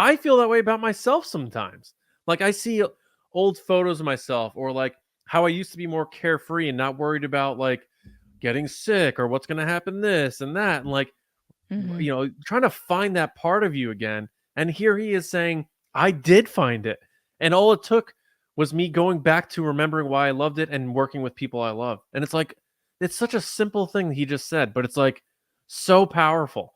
I feel that way about myself sometimes. Like I see old photos of myself, or like how I used to be more carefree and not worried about like getting sick or what's going to happen this and that, and like trying to find that part of you again. And here he is saying, I did find it. And all it took was me going back to remembering why I loved it and working with people I love. And it's like, it's such a simple thing that he just said, but it's like so powerful.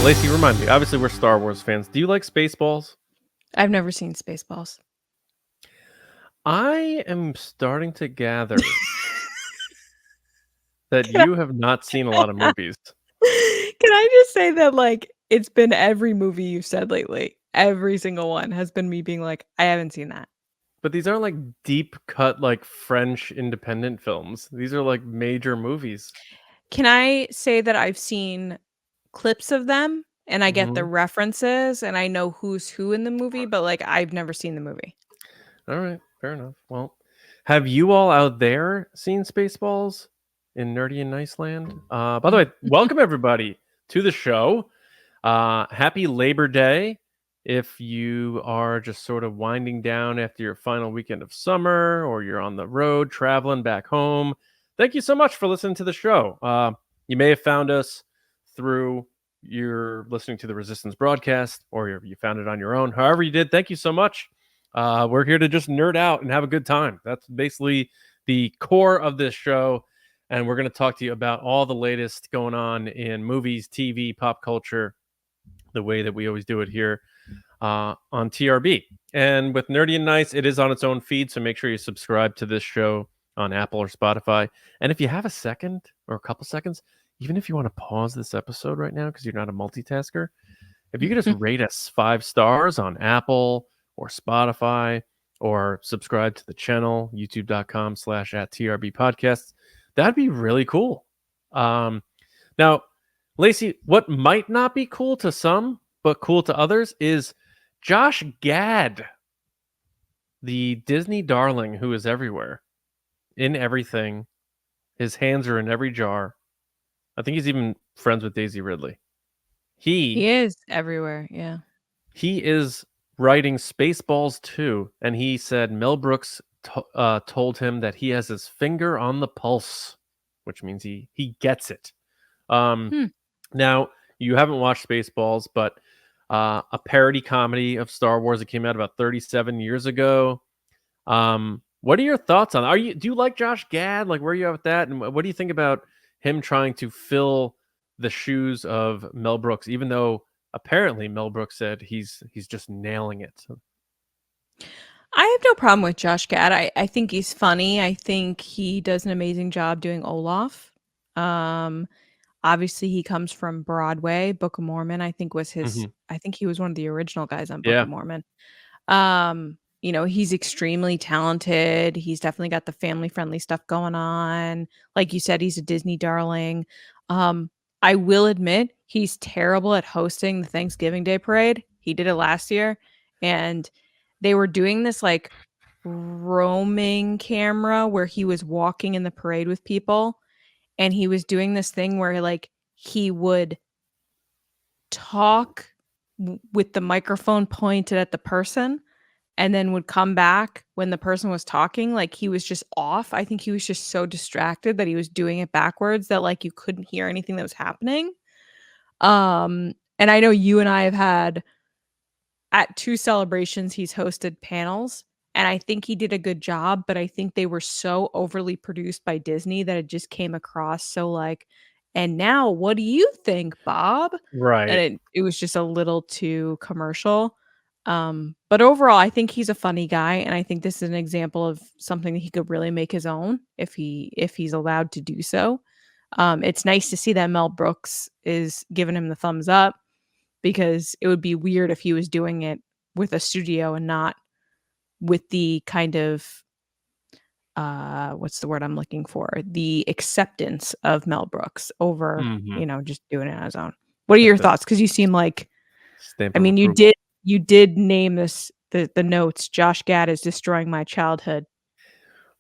Lacey, remind me, obviously we're Star Wars fans. Do you like Spaceballs? I've never seen Spaceballs. I am starting to gather that you have not seen a lot of movies. Can I just say that, like, it's been every movie you've said lately. Every single one has been me being like, I haven't seen that. But these aren't like deep cut, like French independent films. These are like major movies. Can I say that I've seen clips of them and I get the references and I know who's who in the movie, but like I've never seen the movie. All right, fair enough. Well, have you all out there seen Spaceballs in Nerdy and Nice Land? By the way, welcome everybody to the show. Happy Labor Day. If you are just sort of winding down after your final weekend of summer, or you're on the road traveling back home, thank you so much for listening to the show. You may have found us through you're listening to the Resistance broadcast, or you found it on your own. However you did, thank you so much. We're here to just nerd out and have a good time. That's basically the core of this show. And we're going to talk to you about all the latest going on in movies, TV, pop culture, the way that we always do it here on TRB. And with Nerdy and Nice, it is on its own feed. So make sure you subscribe to this show on Apple or Spotify. And if you have a second or a couple seconds, even if you want to pause this episode right now because you're not a multitasker, if you could just rate us 5 stars on Apple or Spotify, or subscribe to the channel, youtube.com/@TRB podcasts, that'd be really cool. Now, Lacey, what might not be cool to some, but cool to others, is Josh Gad, the Disney darling who is everywhere, in everything. His hands are in every jar. I think he's even friends with Daisy Ridley. He is everywhere, yeah. He is writing Spaceballs 2, and he said Mel Brooks told him that he has his finger on the pulse, which means he gets it. Now, you haven't watched Spaceballs, but a parody comedy of Star Wars that came out about 37 years ago. What are your thoughts on it? Do you like Josh Gad? Like, where are you at with that? And what do you think about him trying to fill the shoes of Mel Brooks, even though apparently Mel Brooks said he's just nailing it? I have no problem with Josh Gad. I think he's funny. I think he does an amazing job doing Olaf. Obviously he comes from Broadway. Book of Mormon, I think, was his I think he was one of the original guys on Book of Mormon. You know, he's extremely talented. He's definitely got the family-friendly stuff going on. Like you said, he's a Disney darling. I will admit he's terrible at hosting the Thanksgiving Day parade. He did it last year, and they were doing this like roaming camera where he was walking in the parade with people, and he was doing this thing where like he would talk with the microphone pointed at the person, and then would come back when the person was talking. Like, he was just off. I think he was just so distracted that he was doing it backwards that like you couldn't hear anything that was happening. And I know you and I have had at 2 celebrations, he's hosted panels, and I think he did a good job, but I think they were so overly produced by Disney that it just came across so like, and now what do you think, Bob? Right. And it was just a little too commercial. But overall, I think he's a funny guy, and I think this is an example of something that he could really make his own if he's allowed to do so. It's nice to see that Mel Brooks is giving him the thumbs up, because it would be weird if he was doing it with a studio and not with the kind of what's the word I'm looking for? The acceptance of Mel Brooks over, you know, just doing it on his own. What are your thoughts? Because you seem like, I mean, you did name this the notes. Josh Gad is destroying my childhood.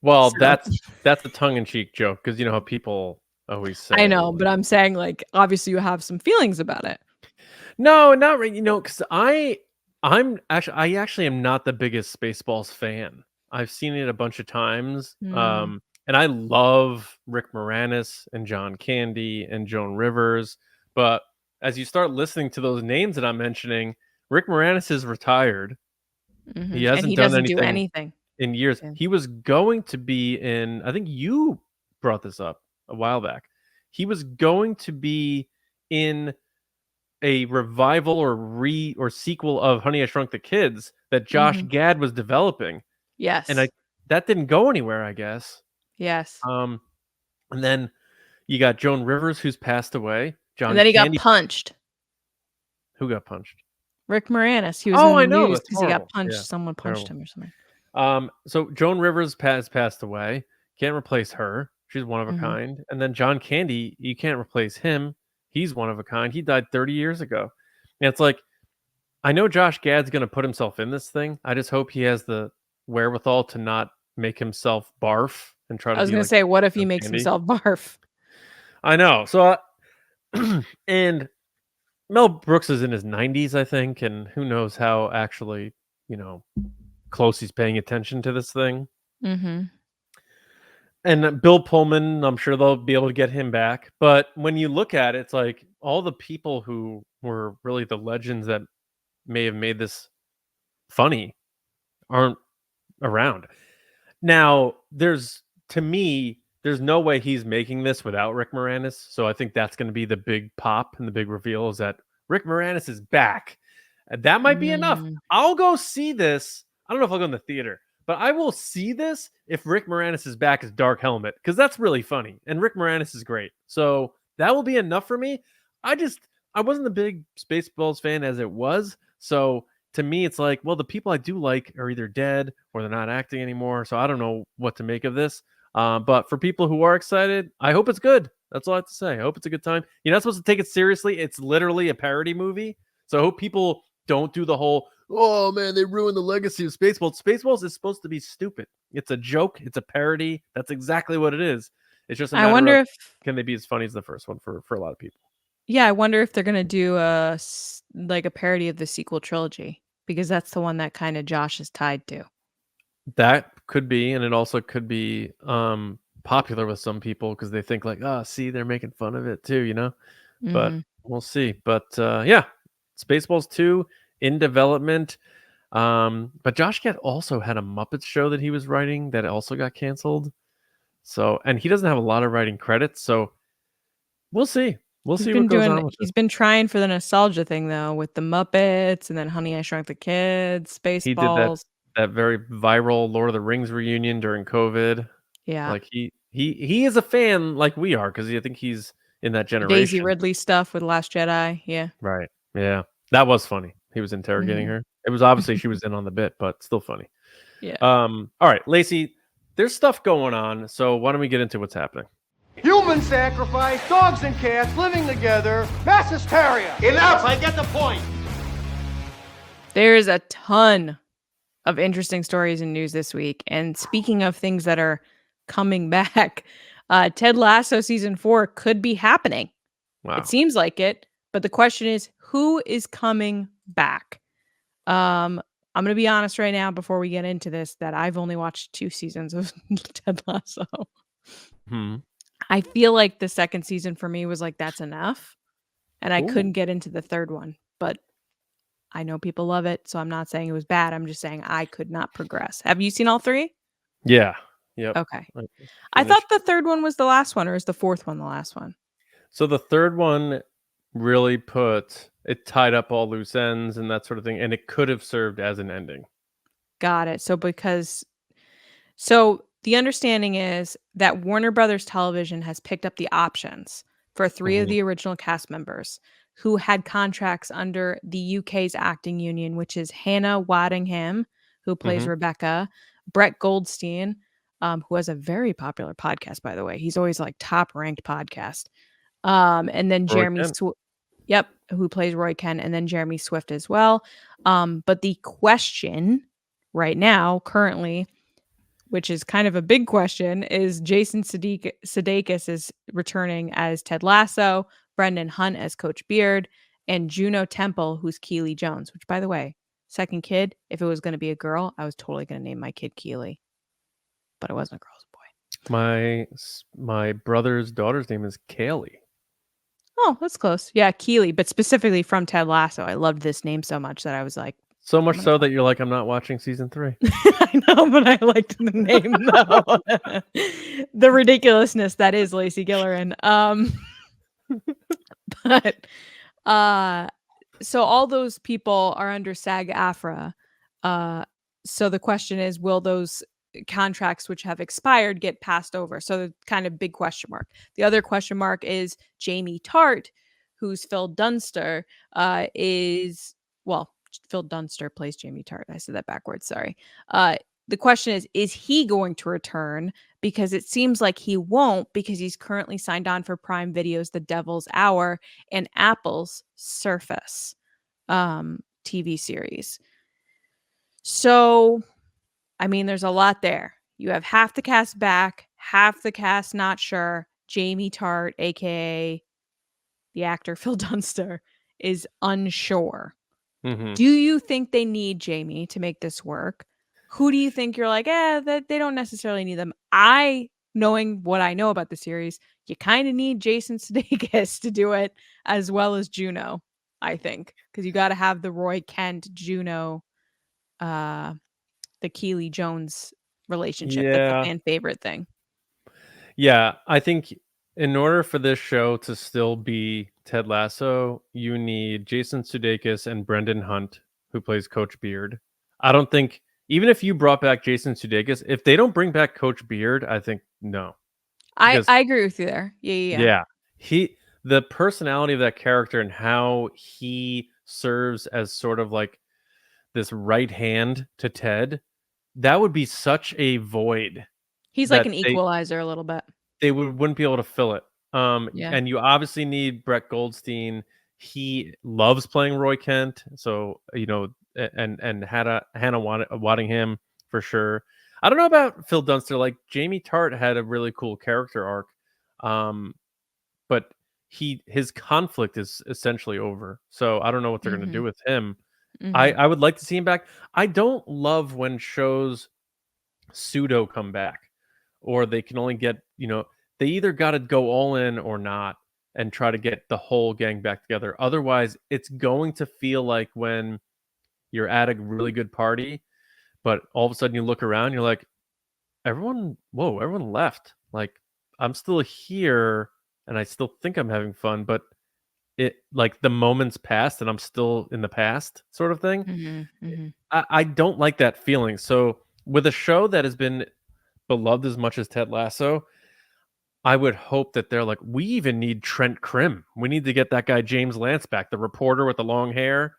Well, So that's a tongue-in-cheek joke because you know how people always say. I know, but I'm saying like obviously you have some feelings about it. No, not really. You know, because I actually am not the biggest Spaceballs fan. I've seen it a bunch of times. Mm. And I love Rick Moranis and John Candy and Joan Rivers. But as you start listening to those names that I'm mentioning, Rick Moranis is retired. He And he hasn't done doesn't do anything anything. in years. Yeah. He was going to be in, I think you brought this up a while back. He was going to be in a revival or sequel of Honey, I Shrunk the Kids that Josh Gad was developing. Yes. And that didn't go anywhere, I guess. Yes. And then you got Joan Rivers, who's passed away. John And then he Candy, got punched. Who got punched? Rick Moranis. He was in the I know. news That's because he got horrible. punched. Yeah, Someone punched him or something. So Joan Rivers passed away. Can't replace her. She's one of a kind. And then John Candy, you can't replace him. He's one of a kind. He died 30 years ago. And it's like, I know Josh Gad's going to put himself in this thing. I just hope he has the wherewithal to not make himself barf and try to. I was going to say, what if he makes himself barf? I know. So, and Mel Brooks is in his 90s, I think, and who knows how actually, close he's paying attention to this thing. And Bill Pullman, I'm sure they'll be able to get him back. But when you look at it, it's like all the people who were really the legends that may have made this funny aren't around. Now, to me, there's no way he's making this without Rick Moranis. So I think that's going to be the big pop and the big reveal is that Rick Moranis is back. And that might be enough. I'll go see this. I don't know if I'll go in the theater, but I will see this if Rick Moranis is back as Dark Helmet, because that's really funny. And Rick Moranis is great. So that will be enough for me. I wasn't a big Spaceballs fan as it was. So to me, it's like, well, the people I do like are either dead or they're not acting anymore. So I don't know what to make of this. But for people who are excited, I hope it's good. That's all I have to say. I hope it's a good time. You're not supposed to take it seriously. It's literally a parody movie. So I hope people don't do the whole, oh man, they ruined the legacy of Spaceballs. Spaceballs is supposed to be stupid. It's a joke. It's a parody. That's exactly what it is. It's just a matter I wonder of, can they be as funny as the first one for a lot of people? Yeah, I wonder if they're going to do a parody of the sequel trilogy, because that's the one that kind of Josh is tied to. That could be, and it also could be popular with some people because they think like, oh, see, they're making fun of it too, But we'll see. But yeah, Spaceballs 2 in development. But Josh Gad also had a Muppets show that he was writing that also got canceled. So, and he doesn't have a lot of writing credits, so we'll see. We'll see what goes on with He's been trying for the nostalgia thing though, with the Muppets and then Honey, I Shrunk the Kids, Spaceballs. He did that very viral Lord of the Rings reunion during COVID. Yeah. Like he is a fan like we are because I think he's in that generation. Daisy Ridley stuff with Last Jedi. Yeah. Right. Yeah. That was funny. He was interrogating her. It was obviously she was in on the bit, but still funny. Yeah. All right, Lacey, there's stuff going on. So why don't we get into what's happening? Human sacrifice, dogs and cats living together, mass hysteria. Enough, I get the point. There is a ton of interesting stories and news this week. And speaking of things that are coming back, Ted Lasso season 4 could be happening. Wow. It seems like it, but the question is, who is coming back? I'm going to be honest right now before we get into this that I've only watched 2 seasons of Ted Lasso. I feel like the second season for me was like, that's enough. And I couldn't get into the third one, but I know people love it. So I'm not saying it was bad. I'm just saying I could not progress. Have you seen all 3? Yeah. Yep. Okay. I thought the third one was the last one, or is the fourth one the last one? So the third one really it tied up all loose ends and that sort of thing. And it could have served as an ending. Got it. So the understanding is that Warner Brothers Television has picked up the options for 3 of the original cast members who had contracts under the UK's acting union, which is Hannah Waddingham, who plays Rebecca, Brett Goldstein, who has a very popular podcast, by the way. He's always like top ranked podcast. And then Jeremy who plays Roy Kent, and then Jeremy Swift as well. But the question right now, currently, which is kind of a big question, is Jason Sudeikis is returning as Ted Lasso, Brendan Hunt as Coach Beard, and Juno Temple, who's Keely Jones, which, by the way, second kid, if it was going to be a girl, I was totally going to name my kid Keely. But it wasn't a girl, it was a boy. My brother's daughter's name is Kaylee. Oh, that's close. Yeah, Keely, but specifically from Ted Lasso. I loved this name so much that I was like, so much so that you're like, I'm not watching season 3. I know, but I liked the name though. The ridiculousness that is Lacey Gilleran. But so all those people are under SAG-AFTRA. So the question is, will those contracts which have expired get passed over? So the kind of big question mark. The other question mark is Jamie Tart, who's Phil Dunster, Phil Dunster plays Jamie Tart. I said that backwards. Sorry. The question is he going to return? Because it seems like he won't, because he's currently signed on for Prime Video's The Devil's Hour and Apple's Surface TV series. So, I mean, there's a lot there. You have half the cast back, half the cast not sure. Jamie Tart, aka the actor Phil Dunster, is unsure. Mm-hmm. Do you think they need Jamie to make this work? Who do you think you're like, that they don't necessarily need them? Knowing what I know about the series, you kind of need Jason Sudeikis to do it, as well as Juno, I think. Because you got to have the Roy Kent, Juno, the Keely Jones relationship. Yeah. That's the fan favorite thing. Yeah, I think in order for this show to still be Ted Lasso, you need Jason Sudeikis and Brendan Hunt, who plays Coach Beard. I don't think, even if you brought back Jason Sudeikis, if they don't bring back Coach Beard, I think no. I agree with you there. Yeah. The personality of that character and how he serves as sort of like this right hand to Ted, that would be such a void. He's like an equalizer a little bit. They wouldn't be able to fill it. Yeah. And you obviously need Brett Goldstein. He loves playing Roy Kent, so and Hannah Waddingham for sure. I don't know about Phil Dunster. Like Jamie Tart had a really cool character arc, but his conflict is essentially over. So I don't know what they're going to do with him. Mm-hmm. I would like to see him back. I don't love when shows pseudo come back, or they can only get, they either got to go all in or not and try to get the whole gang back together. Otherwise, it's going to feel like when you're at a really good party, but all of a sudden you look around, you're like, everyone left. Like, I'm still here and I still think I'm having fun, but it, like, the moment's passed and I'm still in the past sort of thing. Mm-hmm, mm-hmm. I don't like that feeling. So with a show that has been beloved as much as Ted Lasso, I would hope that they're like, we even need Trent Krim. We need to get that guy James Lance back, the reporter with the long hair.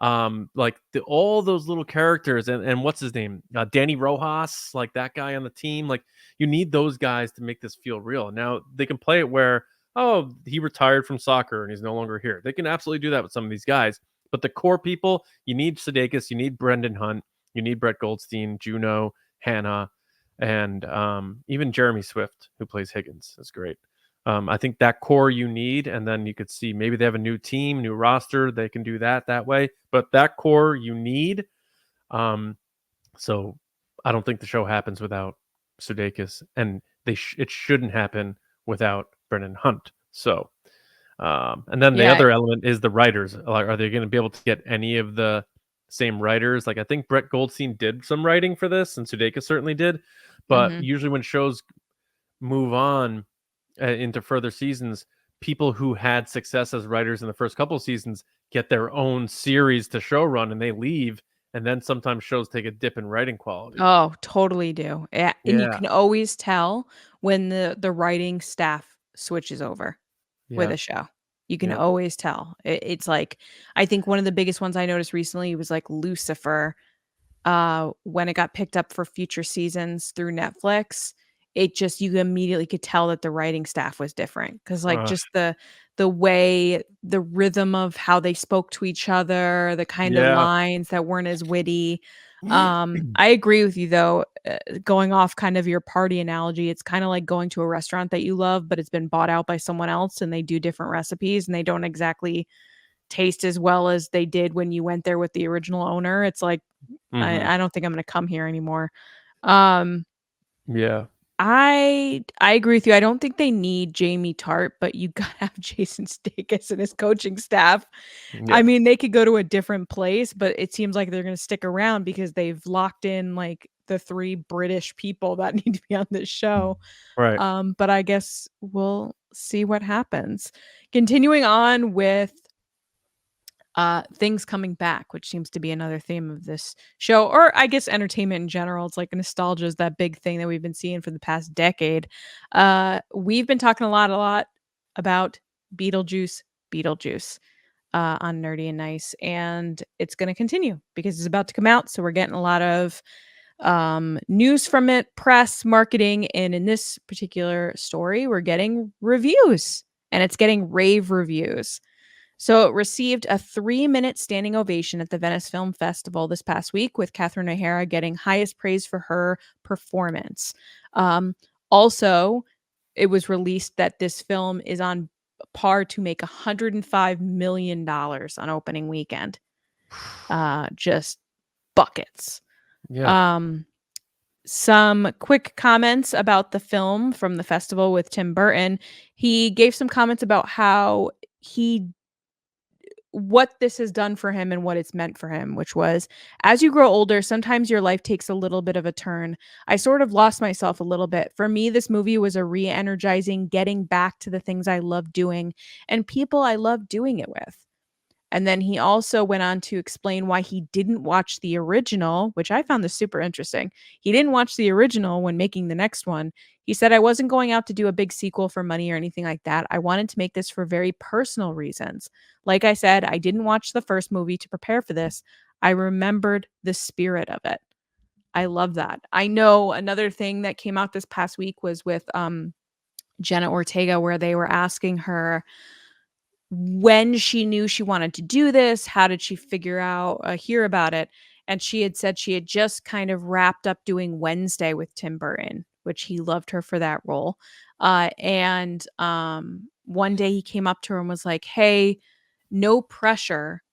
Like all those little characters and what's his name? Danny Rojas, like that guy on the team. Like, you need those guys to make this feel real. Now they can play it where, oh, he retired from soccer and he's no longer here. They can absolutely do that with some of these guys. But the core people, you need Sudeikis, you need Brendan Hunt, you need Brett Goldstein, Juno, Hannah, and even Jeremy Swift, who plays Higgins, is great. I think that core you need, and then you could see maybe they have a new team, new roster. They can do that way. But that core you need. So I don't think the show happens without Sudeikis, and it shouldn't happen without Brendan Hunt. So, and then the other element is the writers. Are they going to be able to get any of the same writers? Like, I think Brett Goldstein did some writing for this, and Sudeikis certainly did. But usually when shows move on into further seasons, people who had success as writers in the first couple of seasons get their own series to show run, and they leave. And then sometimes shows take a dip in writing quality. Oh, totally do. And you can always tell when the writing staff switches over with a show. You can always tell. It's like, I think one of the biggest ones I noticed recently was like Lucifer. When it got picked up for future seasons through Netflix, it just, you immediately could tell that the writing staff was different, because like just the way, the rhythm of how they spoke to each other, the kind of lines that weren't as witty. I agree with you though. Going off kind of your party analogy, it's kind of like going to a restaurant that you love, but it's been bought out by someone else and they do different recipes and they don't exactly taste as well as they did when you went there with the original owner. It's like, I don't think I'm going to come here anymore. Yeah. I agree with you. I don't think they need Jamie Tart, but you gotta have Jason Sudeikis and his coaching staff. Yeah. I mean, they could go to a different place, but it seems like they're gonna stick around because they've locked in like the 3 British people that need to be on this show. Right. But I guess we'll see what happens. Continuing on with things coming back, which seems to be another theme of this show, or I guess entertainment in general. It's like nostalgia is that big thing that we've been seeing for the past decade. We've been talking a lot about Beetlejuice on Nerdy and Nice, and it's going to continue because it's about to come out. So we're getting a lot of news from it, press, marketing, and in this particular story, we're getting reviews, and it's getting rave reviews. So it received a 3-minute standing ovation at the Venice Film Festival this past week, with Catherine O'Hara getting highest praise for her performance. Also, it was released that this film is on par to make $105 million on opening weekend. Just buckets. Yeah. Some quick comments about the film from the festival with Tim Burton. He gave some comments about how what this has done for him and what it's meant for him, which was, as you grow older, sometimes your life takes a little bit of a turn. I sort of lost myself a little bit. For me, this movie was a re-energizing, getting back to the things I love doing and people I love doing it with. And then he also went on to explain why he didn't watch the original, which I found this super interesting. He didn't watch the original when making the next one. He said, I wasn't going out to do a big sequel for money or anything like that. I wanted to make this for very personal reasons. Like I said, I didn't watch the first movie to prepare for this. I remembered the spirit of it. I love that. I know another thing that came out this past week was with Jenna Ortega, where they were asking her when she knew she wanted to do this, how did she hear about it? And she had said she had just kind of wrapped up doing Wednesday with Tim Burton, which he loved her for that role. And one day he came up to her and was like, hey, no pressure.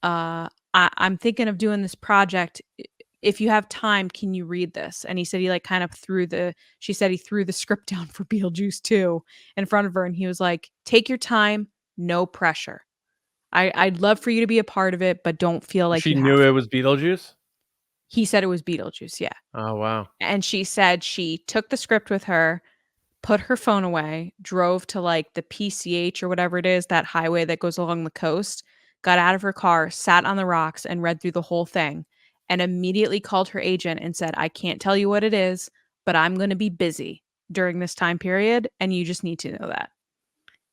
I'm thinking of doing this project. If you have time, can you read this? And he said he like kind of she said he threw the script down for Beetlejuice 2 in front of her. And he was like, take your time. No pressure. I'd love for you to be a part of it, but don't feel like she knew it was Beetlejuice. He said it was Beetlejuice, yeah. Oh wow. And she said she took the script with her, put her phone away, drove to like the PCH or whatever it is, that highway that goes along the coast, got out of her car, sat on the rocks and read through the whole thing, and immediately called her agent and said, I can't tell you what it is, but I'm going to be busy during this time period, and you just need to know that.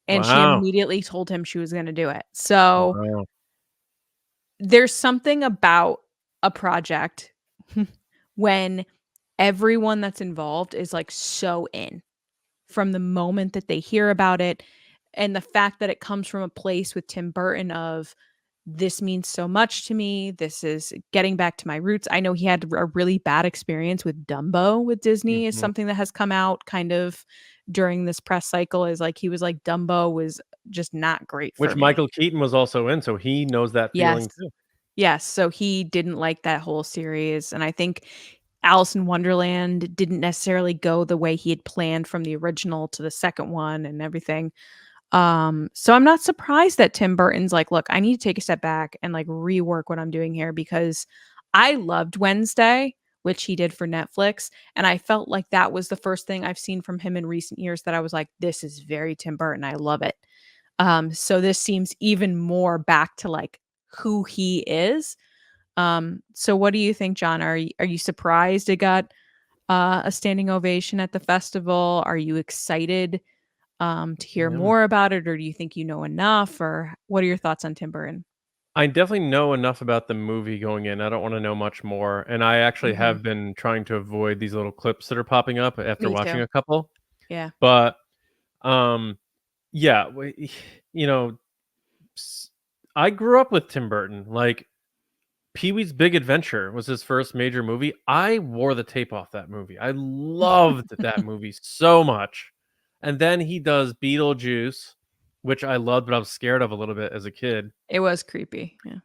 And she immediately told him she was going to do it. So there's something about a project when everyone that's involved is like so in from the moment that they hear about it. And the fact that it comes from a place with Tim Burton of, this means so much to me. This is getting back to my roots. I know he had a really bad experience with Dumbo with Disney is something that has come out kind of during this press cycle, is like, he was like, Dumbo was just not great for me. Michael Keaton was also in, so he knows that feeling too. Yes, so he didn't like that whole series. And I think Alice in Wonderland didn't necessarily go the way he had planned from the original to the second one and everything. So I'm not surprised that Tim Burton's like, look, I need to take a step back and like rework what I'm doing here, because I loved Wednesday, which he did for Netflix. And I felt like that was the first thing I've seen from him in recent years that I was like, this is very Tim Burton. I love it. So this seems even more back to like who he is. So what do you think, John? Are you surprised it got a standing ovation at the festival? Are you excited to hear more about it, or do you think you know enough, or what are your thoughts on Tim Burton? I definitely know enough about the movie going in. I don't want to know much more. And I actually have been trying to avoid these little clips that are popping up after Me watching too. a couple. Yeah. But yeah, you know, I grew up with Tim Burton. Like Pee-wee's Big Adventure was his first major movie. I wore the tape off that movie. I loved that movie so much. And then he does Beetlejuice, which I loved, but I was scared of a little bit as a kid. It was creepy. Yeah.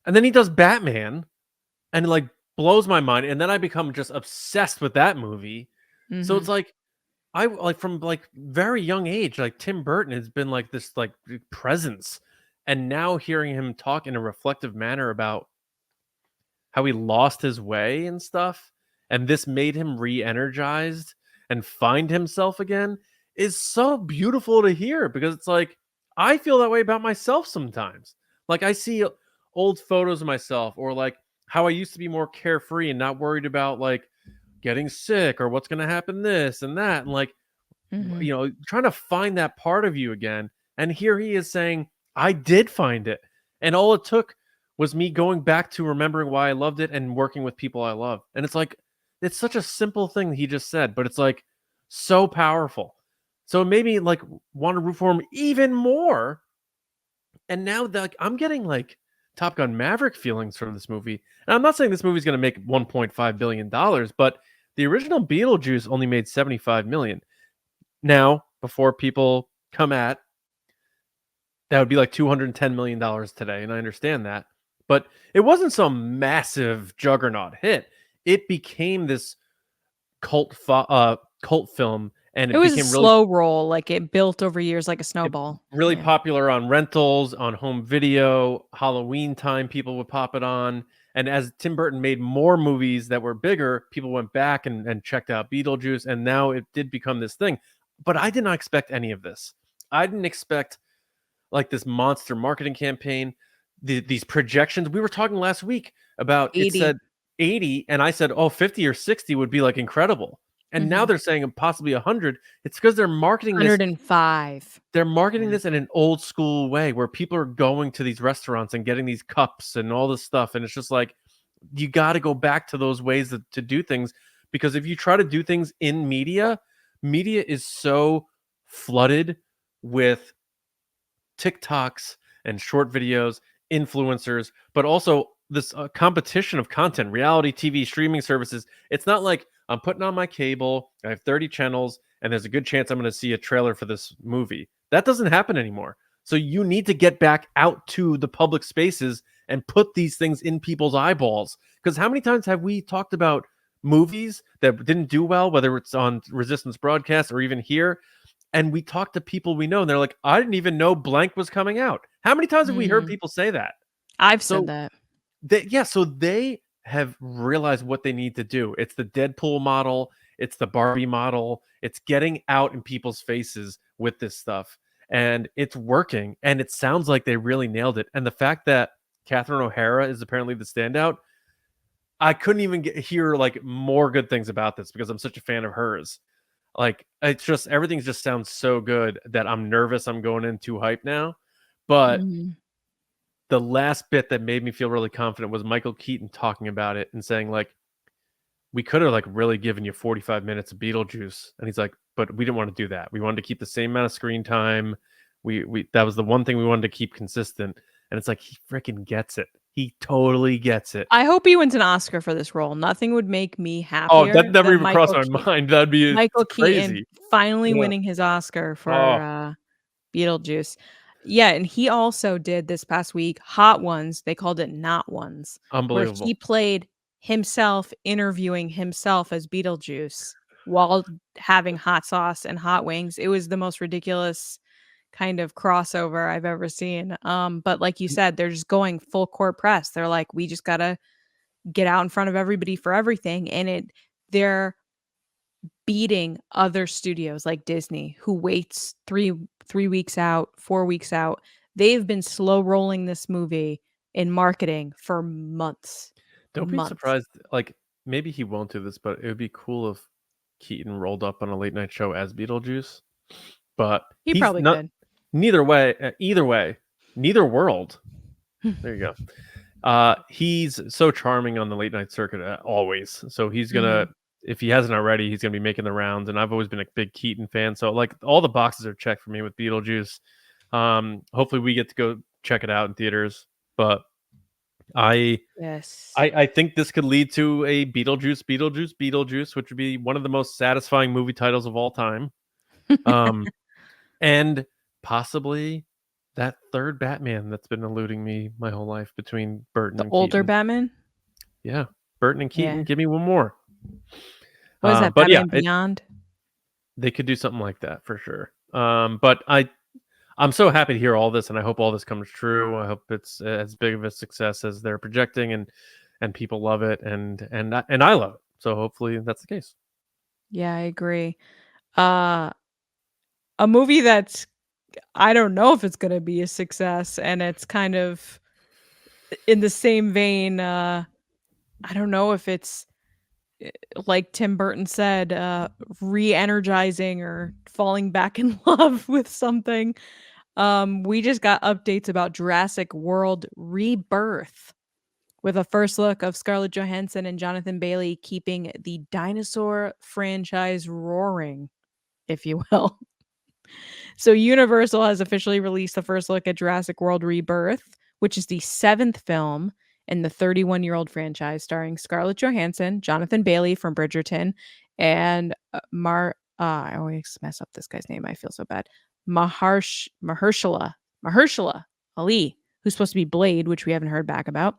And then he does Batman and it, like, blows my mind. And then I become just obsessed with that movie. So it's like I like from like very young age, like Tim Burton has been like this like presence. And now hearing him talk in a reflective manner about how he lost his way and stuff, and this made him re-energized and find himself again is so beautiful to hear because it's like I feel that way about myself sometimes. Like I see old photos of myself or like how I used to be more carefree and not worried about like getting sick or what's going to happen this and that and like you know trying to find that part of you again. And here he is saying I did find it, and all it took was me going back to remembering why I loved it and working with people I love. And it's like, it's such a simple thing he just said, but it's like so powerful. So it made me like want to root for him even more. And now like I'm getting like Top Gun Maverick feelings from this movie. And I'm not saying this movie's going to make $1.5 billion, but the original Beetlejuice only made $75 million. Now, before people come at, that would be like $210 million today. And I understand that. But it wasn't some massive juggernaut hit. It became this cult film, and It was a became slow roll. Like it built over years like a snowball. really popular on rentals, on home video. Halloween time, people would pop it on. And as Tim Burton made more movies that were bigger, people went back and checked out Beetlejuice, and now it did become this thing. But I did not expect any of this. I didn't expect like this monster marketing campaign. These projections we were talking last week about 80. It said 80 and I said 50 or 60 would be like incredible, and now they're saying possibly 100. It's because they're marketing 105. They're marketing this in an old school way where people are going to these restaurants and getting these cups and all this stuff, and it's just like you got to go back to those ways to do things, because if you try to do things in media is so flooded with TikToks and short videos, influencers, but also this competition of content, reality TV, streaming services. It's not like I'm putting on my cable, I have 30 channels, and there's a good chance I'm going to see a trailer for this movie. That doesn't happen anymore. So you need to get back out to the public spaces and put these things in people's eyeballs. Because how many times have we talked about movies that didn't do well, whether it's on Resistance broadcast or even here, and we talk to people we know, and they're like, I didn't even know blank was coming out. How many times have we heard people say that? I've said that. So they have realized what they need to do. It's the Deadpool model. It's the Barbie model. It's getting out in people's faces with this stuff. And it's working. And it sounds like they really nailed it. And the fact that Catherine O'Hara is apparently the standout, I couldn't even hear like more good things about this because I'm such a fan of hers. Like it's just everything just sounds so good that I'm nervous I'm going in too hype now. But the last bit that made me feel really confident was Michael Keaton talking about it and saying like, we could have like really given you 45 minutes of Beetlejuice. And he's like, but we didn't want to do that. We wanted to keep the same amount of screen time. We that was the one thing we wanted to keep consistent. And it's like, he freaking gets it. He totally gets it. I hope he wins an Oscar for this role. Nothing would make me happier. Oh, that never even Michael crossed my mind. That'd be Michael crazy. Keaton finally winning his Oscar for Beetlejuice. Yeah, and he also did this past week Hot Ones. They called it Not Ones. Unbelievable. Where he played himself interviewing himself as Beetlejuice while having hot sauce and hot wings. It was the most ridiculous kind of crossover I've ever seen. But like you said, they're just going full court press. They're like, we just gotta get out in front of everybody for everything. And they're beating other studios like Disney, who waits three weeks out, 4 weeks out. They've been slow rolling this movie in marketing for months. Don't be surprised. Like maybe he won't do this, but it would be cool if Keaton rolled up on a late night show as Beetlejuice. But he probably could. Either way, neither world. There you go. He's so charming on the late night circuit always. So he's gonna, if he hasn't already, he's gonna be making the rounds. And I've always been a big Keaton fan, so like all the boxes are checked for me with Beetlejuice. Hopefully we get to go check it out in theaters. But I think this could lead to a Beetlejuice, which would be one of the most satisfying movie titles of all time. And possibly that third Batman that's been eluding me my whole life between Burton and older Keaton. Batman. Yeah, Burton and Keaton. Yeah. Give me one more. What is that? But Batman yeah, Beyond. They could do something like that for sure. But I'm so happy to hear all this, and I hope all this comes true. I hope it's as big of a success as they're projecting, and people love it, and I love it. So hopefully that's the case. Yeah, I agree. A movie that's, I don't know if it's going to be a success, and it's kind of in the same vein. I don't know if it's, like Tim Burton said, re-energizing or falling back in love with something. We just got updates about Jurassic World Rebirth, with a first look of Scarlett Johansson and Jonathan Bailey keeping the dinosaur franchise roaring, if you will. So Universal has officially released the first look at Jurassic World Rebirth, which is the 7th film in the 31-year-old franchise, starring Scarlett Johansson, Jonathan Bailey from Bridgerton, and I always mess up this guy's name. I feel so bad. Mahershala Ali, who's supposed to be Blade, which we haven't heard back about.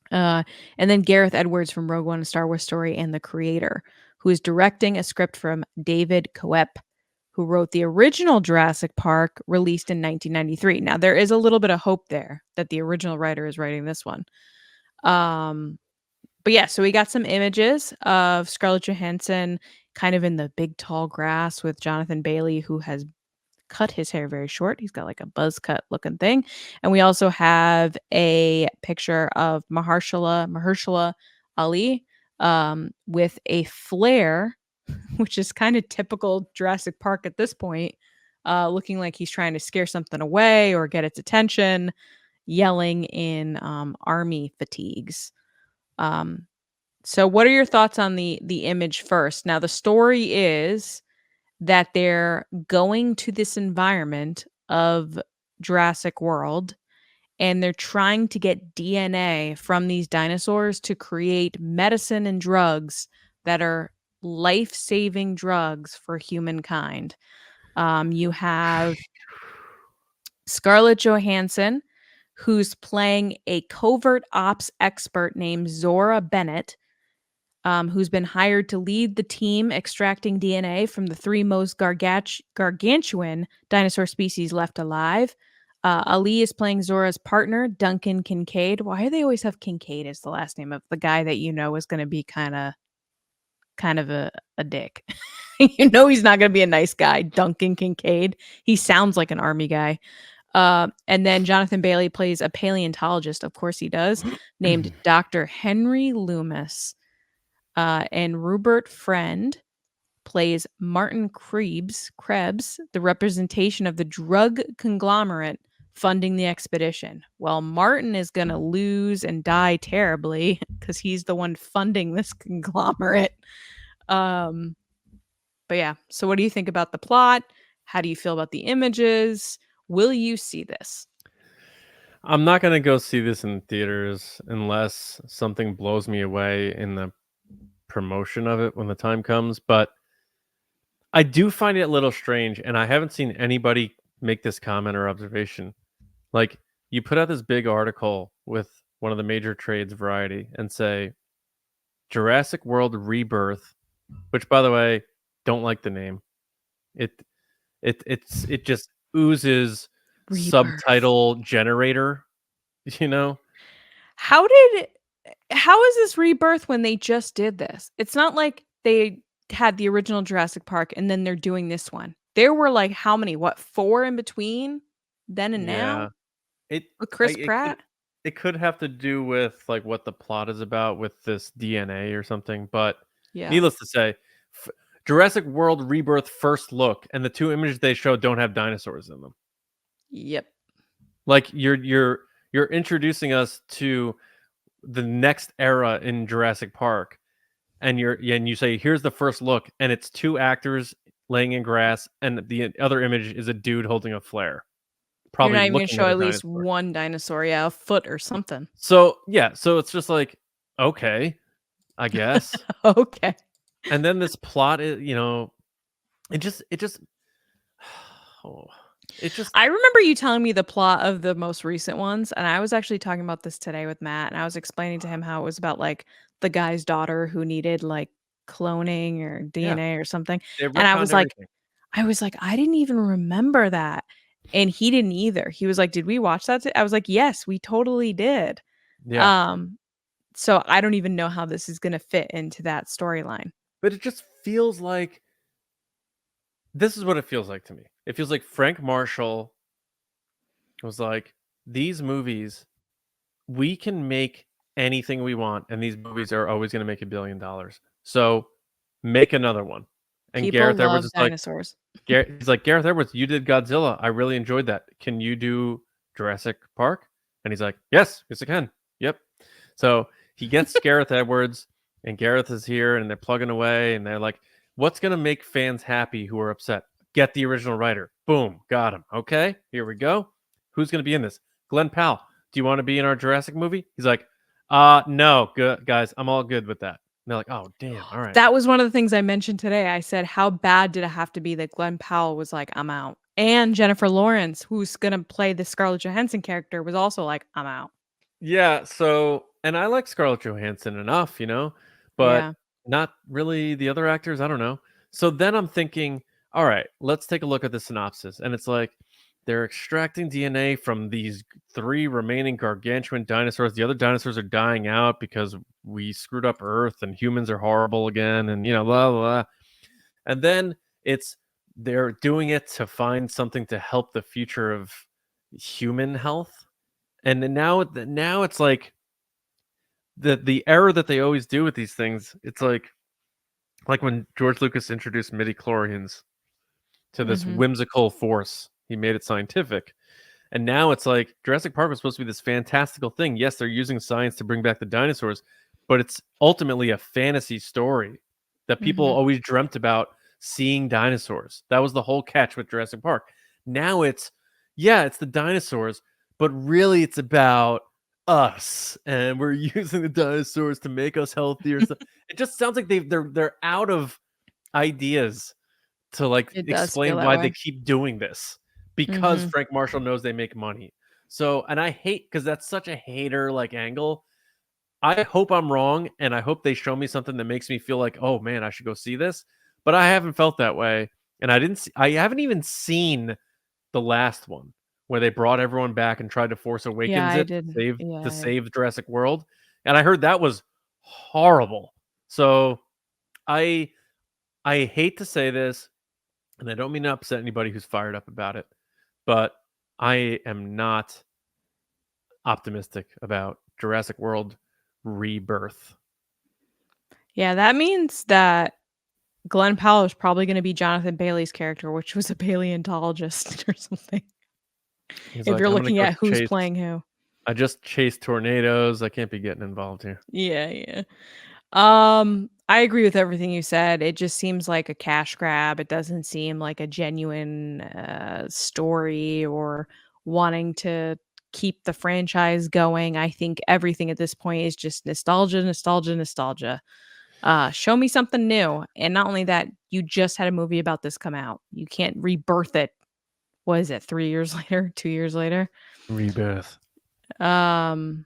And then Gareth Edwards from Rogue One: A Star Wars Story and the creator, who is directing a script from David Koepp, who wrote the original Jurassic Park, released in 1993. Now, there is a little bit of hope there that the original writer is writing this one. But yeah, so we got some images of Scarlett Johansson kind of in the big tall grass with Jonathan Bailey, who has cut his hair very short. He's got like a buzz cut looking thing. And we also have a picture of Mahershala Ali with a flare, which is kind of typical Jurassic Park at this point, looking like he's trying to scare something away or get its attention, yelling in army fatigues. So what are your thoughts on the image first? Now, the story is that they're going to this environment of Jurassic World, and they're trying to get DNA from these dinosaurs to create medicine and drugs that are life-saving drugs for humankind. You have Scarlett Johansson, who's playing a covert ops expert named Zora Bennett, who's been hired to lead the team extracting DNA from the 3 most gargantuan dinosaur species left alive. Ali is playing Zora's partner, Duncan Kincaid. Why do they always have Kincaid as the last name of the guy that you know is going to be kind of a dick? You know he's not going to be a nice guy, Duncan Kincaid. He sounds like an army guy. And then Jonathan Bailey plays a paleontologist, of course he does, named Dr. Henry Loomis. And Rupert Friend plays Martin Krebs, the representation of the drug conglomerate funding the expedition. Well, Martin is going to lose and die terribly because he's the one funding this conglomerate. But yeah, so what do you think about the plot? How do you feel about the images? Will you see this? I'm not going to go see this in theaters unless something blows me away in the promotion of it when the time comes. But I do find it a little strange, and I haven't seen anybody make this comment or observation. Like, you put out this big article with one of the major trades, Variety, and say Jurassic World Rebirth, which, by the way, don't like the name. It just oozes Rebirth. Subtitle generator, you know? How is this Rebirth when they just did this? It's not like they had the original Jurassic Park and then they're doing this one. There were like how many? 4 in between then and now? With Chris Pratt? It could have to do with like what the plot is about with this DNA or something, but needless to say, Jurassic World Rebirth first look and the 2 images they show don't have dinosaurs in them. Yep. Like you're you're introducing us to the next era in Jurassic Park, and you say, here's the first look, and it's 2 actors laying in grass, and the other image is a dude holding a flare, You're probably not even gonna looking show at a at least dinosaur. one dinosaur, yeah, a foot or something. So so it's just like, okay, I guess. Okay. And then this plot is, it just oh, it just I remember you telling me the plot of the most recent ones, and I was actually talking about this today with Matt, and I was explaining to him how it was about, like, the guy's daughter who needed, like, cloning or yeah, DNA or something, they and retconned everything. I was like, "I didn't even remember that," and he didn't either. He was like, "Did we watch that I was like, "Yes, we totally did." Yeah. Um, so I don't even know how this is gonna fit into that storyline. But it just feels like this is what it feels like to me. It feels like Frank Marshall was like, these movies, we can make anything we want, and these movies are always going to make $1 billion. So make another one. And People Gareth Edwards love is like, dinosaurs. he's like, Gareth Edwards, you did Godzilla. I really enjoyed that. Can you do Jurassic Park? And he's like, yes, I can. Yep. So he gets Gareth Edwards, and Gareth is here, and they're plugging away, and they're like, what's going to make fans happy who are upset? Get the original writer. Boom. Got him. Okay, here we go. Who's going to be in this? Glenn Powell. Do you want to be in our Jurassic movie? He's like, no, good guys. I'm all good with that. And they're like, oh, damn. All right. That was one of the things I mentioned today. I said, how bad did it have to be that Glenn Powell was like, I'm out? And Jennifer Lawrence, who's going to play the Scarlett Johansson character, was also like, I'm out. Yeah. So, and I like Scarlett Johansson enough, but Yeah. not really the other actors. I don't know. So then I'm thinking, all right, let's take a look at the synopsis. And it's like, they're extracting DNA from these 3 remaining gargantuan dinosaurs. The other dinosaurs are dying out because we screwed up Earth and humans are horrible again, and blah, blah, blah. And then they're doing it to find something to help the future of human health. And then now it's like the error that they always do with these things. It's like when George Lucas introduced midichlorians to this whimsical force. He made it scientific. And now it's like Jurassic Park was supposed to be this fantastical thing. Yes, they're using science to bring back the dinosaurs, but it's ultimately a fantasy story that people always dreamt about seeing dinosaurs. That was the whole catch with Jurassic Park. Now it's the dinosaurs, but really it's about us, and we're using the dinosaurs to make us healthier. It just sounds like they're out of ideas to explain why they keep doing this, because Frank Marshall knows they make money. So, and I hate, because that's such a hater angle. I hope I'm wrong, and I hope they show me something that makes me feel like, oh man, I should go see this. But I haven't felt that way, and I haven't even seen the last one where they brought everyone back and tried to Force Awakens to save Jurassic World, and I heard that was horrible. So I hate to say this, and I don't mean to upset anybody who's fired up about it, but I am not optimistic about Jurassic World Rebirth. Yeah, that means that Glenn Powell is probably going to be Jonathan Bailey's character, which was a paleontologist or something. He's if you're looking at who's playing who. I just chased tornadoes. I can't be getting involved here. Yeah. I agree with everything you said. It just seems like a cash grab. It doesn't seem like a genuine story or wanting to keep the franchise going. I think everything at this point is just nostalgia. Show me something new. And not only that, you just had a movie about this come out. You can't rebirth it. What is it? 3 years later? 2 years later? Rebirth. But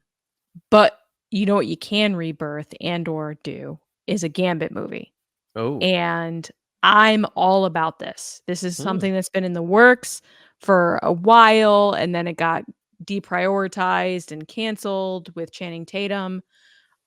you know what you can rebirth and or do is a Gambit movie. Oh. And I'm all about this. This is something that's been in the works for a while, and then it got deprioritized and canceled with Channing Tatum.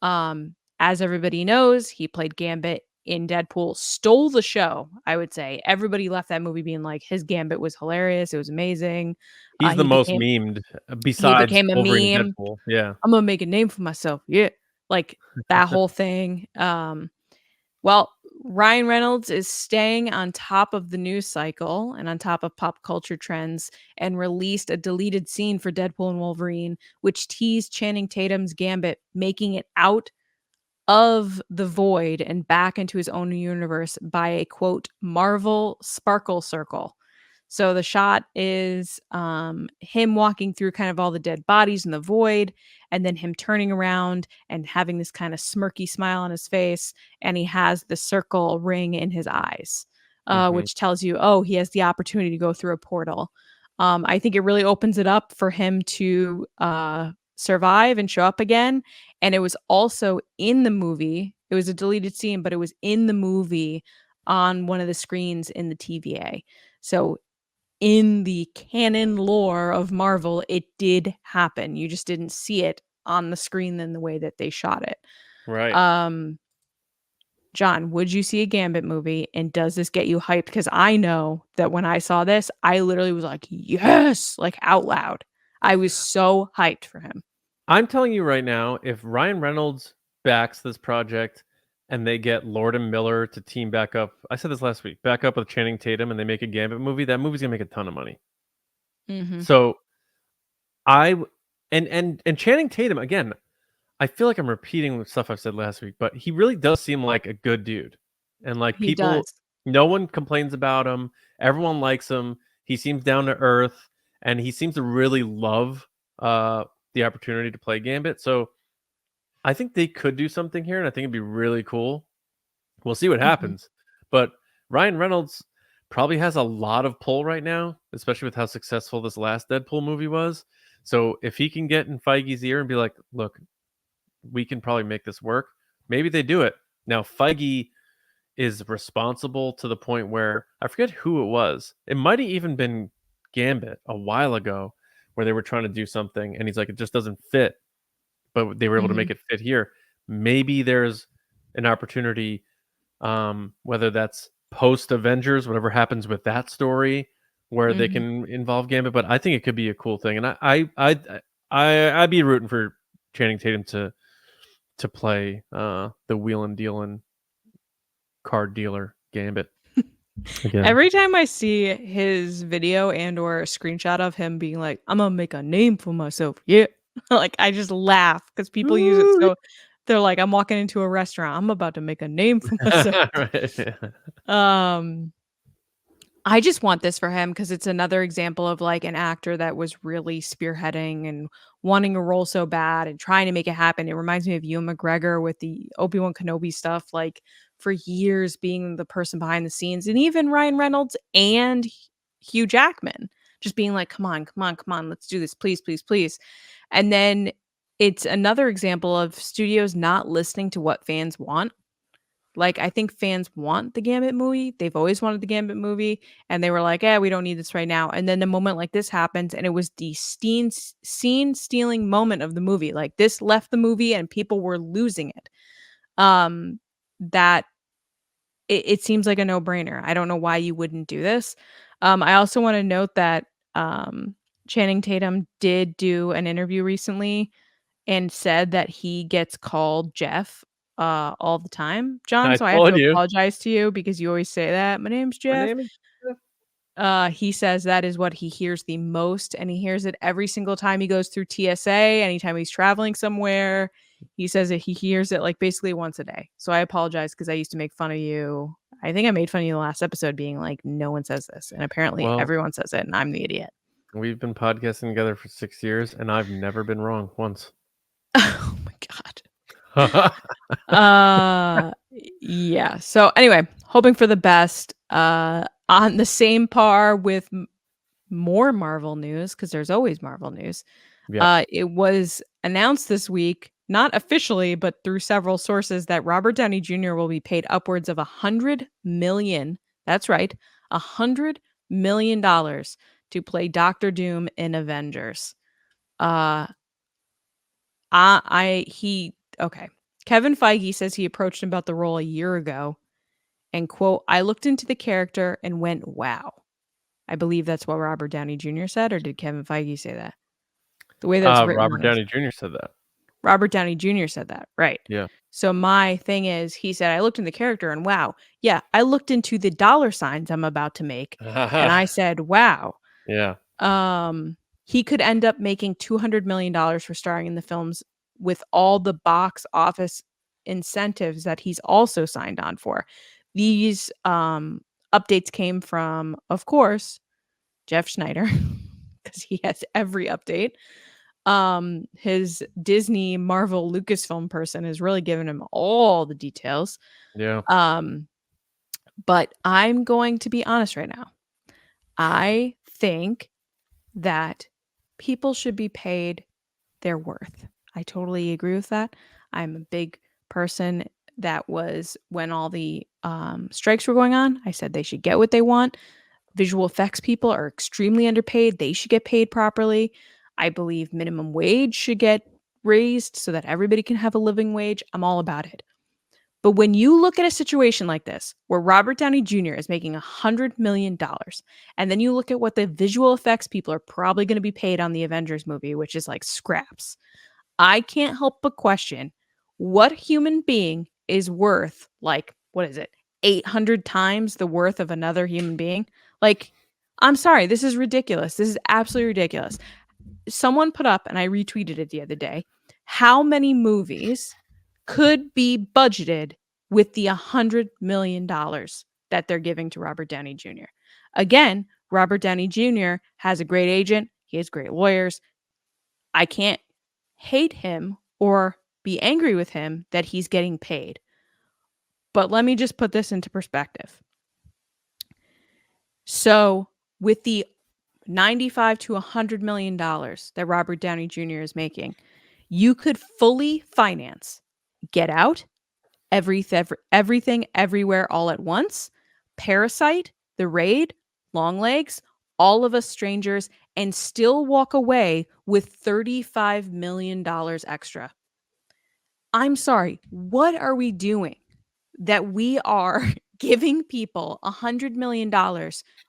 As everybody knows, he played Gambit in Deadpool, stole the show, I would say. Everybody left that movie being like, his Gambit was hilarious. It was amazing. He's the most memed besides he became a Wolverine meme. and Deadpool. Yeah. I'm going to make a name for myself. Yeah. Like that whole thing. Well, Ryan Reynolds is staying on top of the news cycle and on top of pop culture trends and released a deleted scene for Deadpool and Wolverine, which teased Channing Tatum's Gambit making it out of the void and back into his own universe by a quote Marvel sparkle circle. So the shot is him walking through kind of all the dead bodies in the void, and then him turning around and having this kind of smirky smile on his face, and he has the circle ring in his eyes, which tells you, oh, he has the opportunity to go through a portal. I think it really opens it up for him to survive and show up again. And it was also in the movie. It was a deleted scene, but it was in the movie on one of the screens in the TVA. So in the canon lore of Marvel, it did happen. You just didn't see it on the screen in the way that they shot it. Right. John, would you see a Gambit movie? And does this get you hyped? Because I know that when I saw this, I literally was like, yes, like out loud. I was so hyped for him. I'm telling you right now, if Ryan Reynolds backs this project and they get Lord and Miller to team back up, I said this last week, back up with Channing Tatum and they make a Gambit movie, that movie's gonna make a ton of money. So and Channing Tatum, again, I feel like I'm repeating the stuff I've said last week, but he really does seem like a good dude. And like He people, does. no one complains about him. Everyone likes him. He seems down to earth and he seems to really love the opportunity to play Gambit. So I think they could do something here, and I think it'd be really cool. We'll see what happens. But Ryan Reynolds probably has a lot of pull right now, especially with how successful this last Deadpool movie was. So if he can get in Feige's ear and be like, look, we can probably make this work, maybe they do it. Now, Feige is responsible to the point where I forget who it was. It might have even been Gambit a while ago where they were trying to do something and he's like, it just doesn't fit. But they were able to make it fit here. Maybe there's an opportunity, whether that's post Avengers, whatever happens with that story, where they can involve Gambit. But I think it could be a cool thing, and I'd be rooting for Channing Tatum to play the wheelin' dealin' card dealer Gambit. Again. Every time I see his video and or a screenshot of him being like, I'm gonna make a name for myself, yeah. Like I just laugh because people use it so they're like, I'm walking into a restaurant, I'm about to make a name for myself. I just want this for him because it's another example of like an actor that was really spearheading and wanting a role so bad and trying to make it happen. It reminds me of Ewan McGregor with the Obi-Wan Kenobi stuff, like for years being the person behind the scenes, and even Ryan Reynolds and Hugh Jackman just being like, come on, let's do this, please, please, please. And then it's another example of studios not listening to what fans want. Like, I think fans want the Gambit movie. They've always wanted the Gambit movie. And they were like, we don't need this right now. And then the moment like this happens, and it was the scene-stealing moment of the movie. Like, this left the movie and people were losing it. That it seems like a no-brainer. I don't know why you wouldn't do this. I also want to note that Channing Tatum did do an interview recently and said that he gets called Jeff all the time, John. So I have to apologize to you because you always say that. My name's Jeff. My name is Jeff. He says that is what he hears the most, and he hears it every single time he goes through TSA, anytime he's traveling somewhere. He says that he hears it like basically once a day. So I apologize because I used to make fun of you. I think I made fun of you in the last episode being like, no one says this. And apparently everyone says it and I'm the idiot. We've been podcasting together for 6 years and I've never been wrong once. Oh my God. Yeah. So anyway, hoping for the best. On the same par with more Marvel news, because there's always Marvel news. Yeah. It was announced this week, not officially, but through several sources, that Robert Downey Jr. will be paid upwards of $100 million. That's right, $100 million to play Dr. Doom in Avengers. Okay. Kevin Feige says he approached him about the role a year ago and, quote, I looked into the character and went, wow. I believe that's what Robert Downey Jr. said, or did Kevin Feige say that? The way that's written. Robert Downey Jr. said that. Robert Downey Jr. said that, right? Yeah. So my thing is, he said, I looked in the character and wow, yeah, I looked into the dollar signs I'm about to make, and I said, wow. Yeah. He could end up making $200 million for starring in the films with all the box office incentives that he's also signed on for. These updates came from, of course, Jeff Schneider, because he has every update. His Disney, Marvel, Lucasfilm person has really given him all the details. Yeah. But I'm going to be honest right now. I think that people should be paid their worth. I totally agree with that. I'm a big person that was when all the strikes were going on. I said they should get what they want. Visual effects people are extremely underpaid. They should get paid properly. I believe minimum wage should get raised so that everybody can have a living wage. I'm all about it. But when you look at a situation like this, where Robert Downey Jr. is making $100 million, and then you look at what the visual effects people are probably going to be paid on the Avengers movie, which is like scraps, I can't help but question what human being is worth, like, what is it, 800 times the worth of another human being? Like, I'm sorry, this is ridiculous. This is absolutely ridiculous. Someone put up, and I retweeted it the other day, how many movies could be budgeted with the $100 million that they're giving to Robert Downey Jr. Again, Robert Downey Jr. has a great agent. He has great lawyers. I can't hate him or be angry with him that he's getting paid. But let me just put this into perspective. So with the $95 to $100 million that Robert Downey Jr. is making, you could fully finance Get Out, Everything Everywhere All at Once, Parasite, The Raid, Longlegs, All of Us Strangers, and still walk away with $35 million extra. I'm sorry, what are we doing that we are giving people $100 million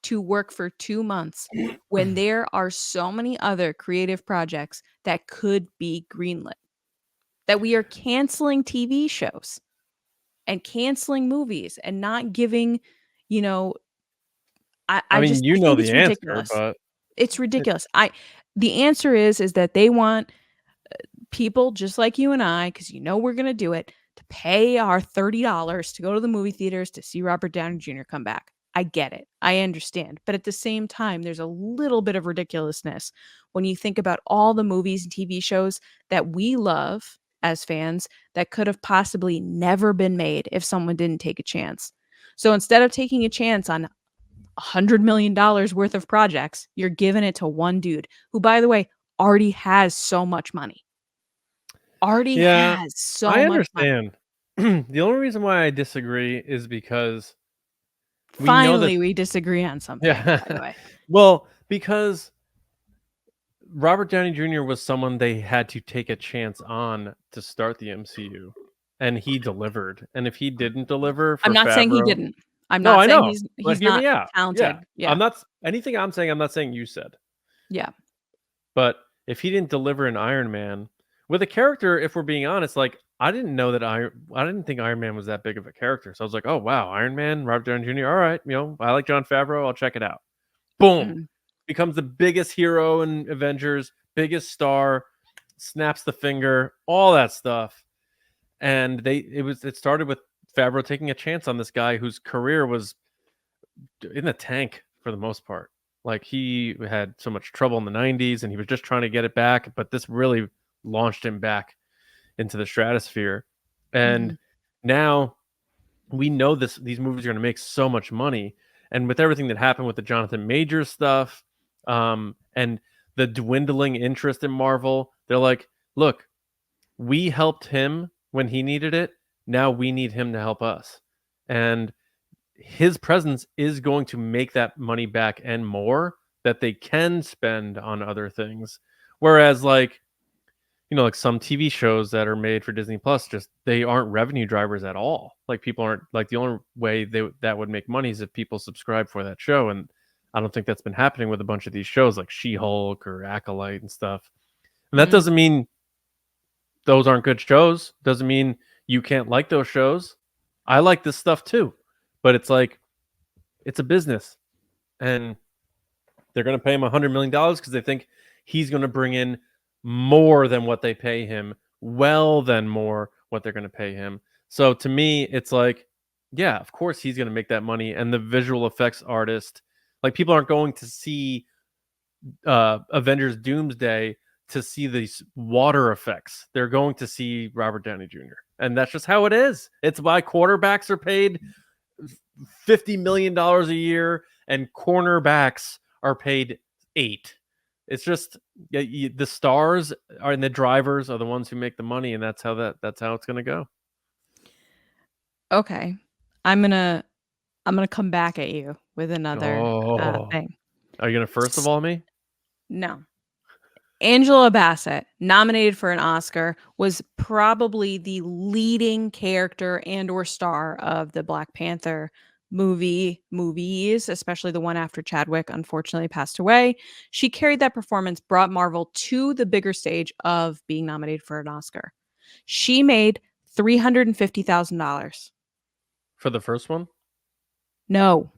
to work for 2 months when there are so many other creative projects that could be greenlit? That we are canceling TV shows and canceling movies and not giving, I mean, just you know think it's the answer, ridiculous. but It's ridiculous. The answer is that they want people just like you and I, because we're going to do it, to pay our $30 to go to the movie theaters to see Robert Downey Jr. come back. I get it. I understand. But at the same time, there's a little bit of ridiculousness when you think about all the movies and TV shows that we love as fans that could have possibly never been made if someone didn't take a chance. So instead of taking a chance on $100 million worth of projects, you're giving it to one dude who, by the way, already has so much money. Has so I much money. understand. The only reason why I disagree is because Finally, we disagree on something, yeah. by the way. Well, because Robert Downey Jr. was someone they had to take a chance on to start the MCU, and he delivered. And if he didn't deliver, for I'm not saying he Favreau- didn't. I'm No, not I saying know. he's But hear not me out. talented. Yeah. I'm not anything I'm saying. I'm not saying you said. Yeah. But if he didn't deliver in Iron Man with a character, if we're being honest, like I didn't know that I didn't think Iron Man was that big of a character. So I was like, oh wow, Iron Man, Robert Downey Jr. All right, I like Jon Favreau. I'll check it out. Boom, becomes the biggest hero in Avengers, biggest star, snaps the finger, all that stuff. And it started with Favreau taking a chance on this guy whose career was in the tank for the most part. Like he had so much trouble in the 90s and he was just trying to get it back, but this really launched him back into the stratosphere. And now we know these movies are going to make so much money. And with everything that happened with the Jonathan Majors stuff, and the dwindling interest in Marvel, they're like, look, we helped him when he needed it. Now we need him to help us. And his presence is going to make that money back and more that they can spend on other things. Whereas like some TV shows that are made for Disney Plus, just they aren't revenue drivers at all. Like people aren't like the only way that would make money is if people subscribe for that show. And I don't think that's been happening with a bunch of these shows like She-Hulk or Acolyte and stuff. And that doesn't mean those aren't good shows. Doesn't mean you can't like those shows. I like this stuff too, but it's like, it's a business, and they're going to pay him $100 million because they think he's going to bring in more than what they pay him, well than more what they're going to pay him. So to me, it's like, yeah, of course he's going to make that money. And the visual effects artist, like, people aren't going to see Avengers Doomsday to see these water effects. They're going to see Robert Downey Jr. And that's just how it is. It's why quarterbacks are paid $50 million a year and cornerbacks are paid 8. It's just, the stars are, and the drivers are the ones who make the money, and that's how it's gonna go. Okay, I'm gonna come back at you with another thing. Are you gonna first of all me? No. Angela Bassett, nominated for an Oscar, was probably the leading character and or star of the Black Panther movies, especially the one after Chadwick unfortunately passed away. She carried that performance, brought Marvel to the bigger stage of being nominated for an Oscar. She made $350,000. For the first one? No.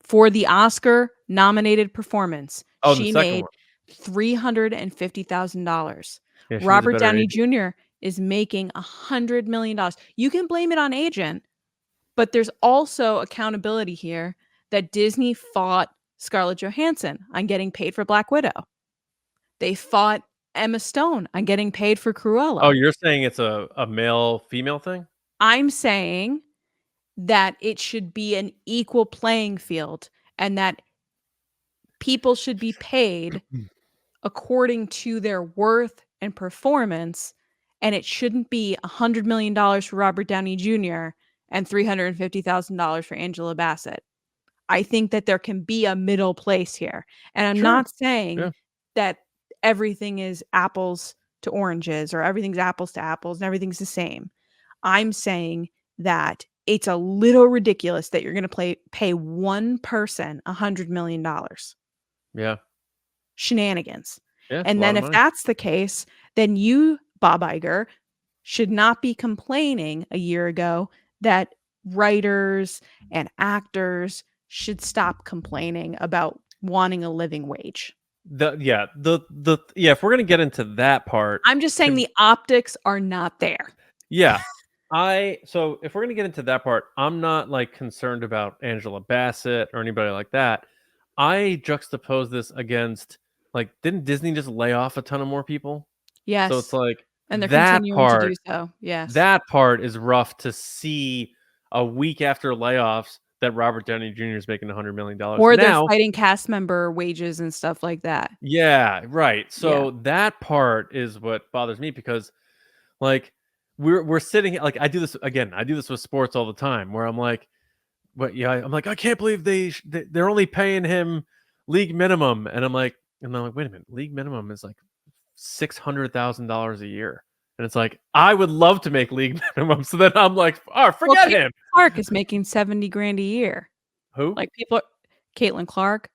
For the Oscar nominated performance. Oh, she the second made one. $350,000. Yeah, Robert Downey Jr. is making $100 million. You can blame it on agent, but there's also accountability here that Disney fought Scarlett Johansson on getting paid for Black Widow. They fought Emma Stone on getting paid for Cruella. Oh, you're saying it's a male-female thing? I'm saying that it should be an equal playing field and that people should be paid according to their worth and performance, and it shouldn't be $100 million for Robert Downey Jr. and $350,000 for Angela Bassett. I think that there can be a middle place here. And I'm not saying that everything is apples to oranges or everything's apples to apples and everything's the same. I'm saying that it's a little ridiculous that you're going to pay one person $100 million. Yeah. Shenanigans. Yeah, and then if that's the case, then you, Bob Iger, should not be complaining a year ago that writers and actors should stop complaining about wanting a living wage. If we're gonna get into that part, I'm just saying the optics are not there. Yeah. So if we're gonna get into that part, I'm not like concerned about Angela Bassett or anybody like that. I juxtapose this against, like, didn't Disney just lay off a ton of more people? Yes. So it's like, and they're that continuing part, to do so. Yes. That part is rough to see a week after layoffs that Robert Downey Jr. is making $100 million. Or they're fighting cast member wages and stuff like that. Yeah, right. So that part is what bothers me because, like, we're sitting, like, I do this with sports all the time where I'm like, I'm like, I can't believe they're only paying him league minimum, and I'm like, wait a minute, league minimum is like $600,000 a year, and it's like, I would love to make league minimum, so then I'm like, forget him. Clark is making $70,000 a year. Who? Like Caitlin Clark,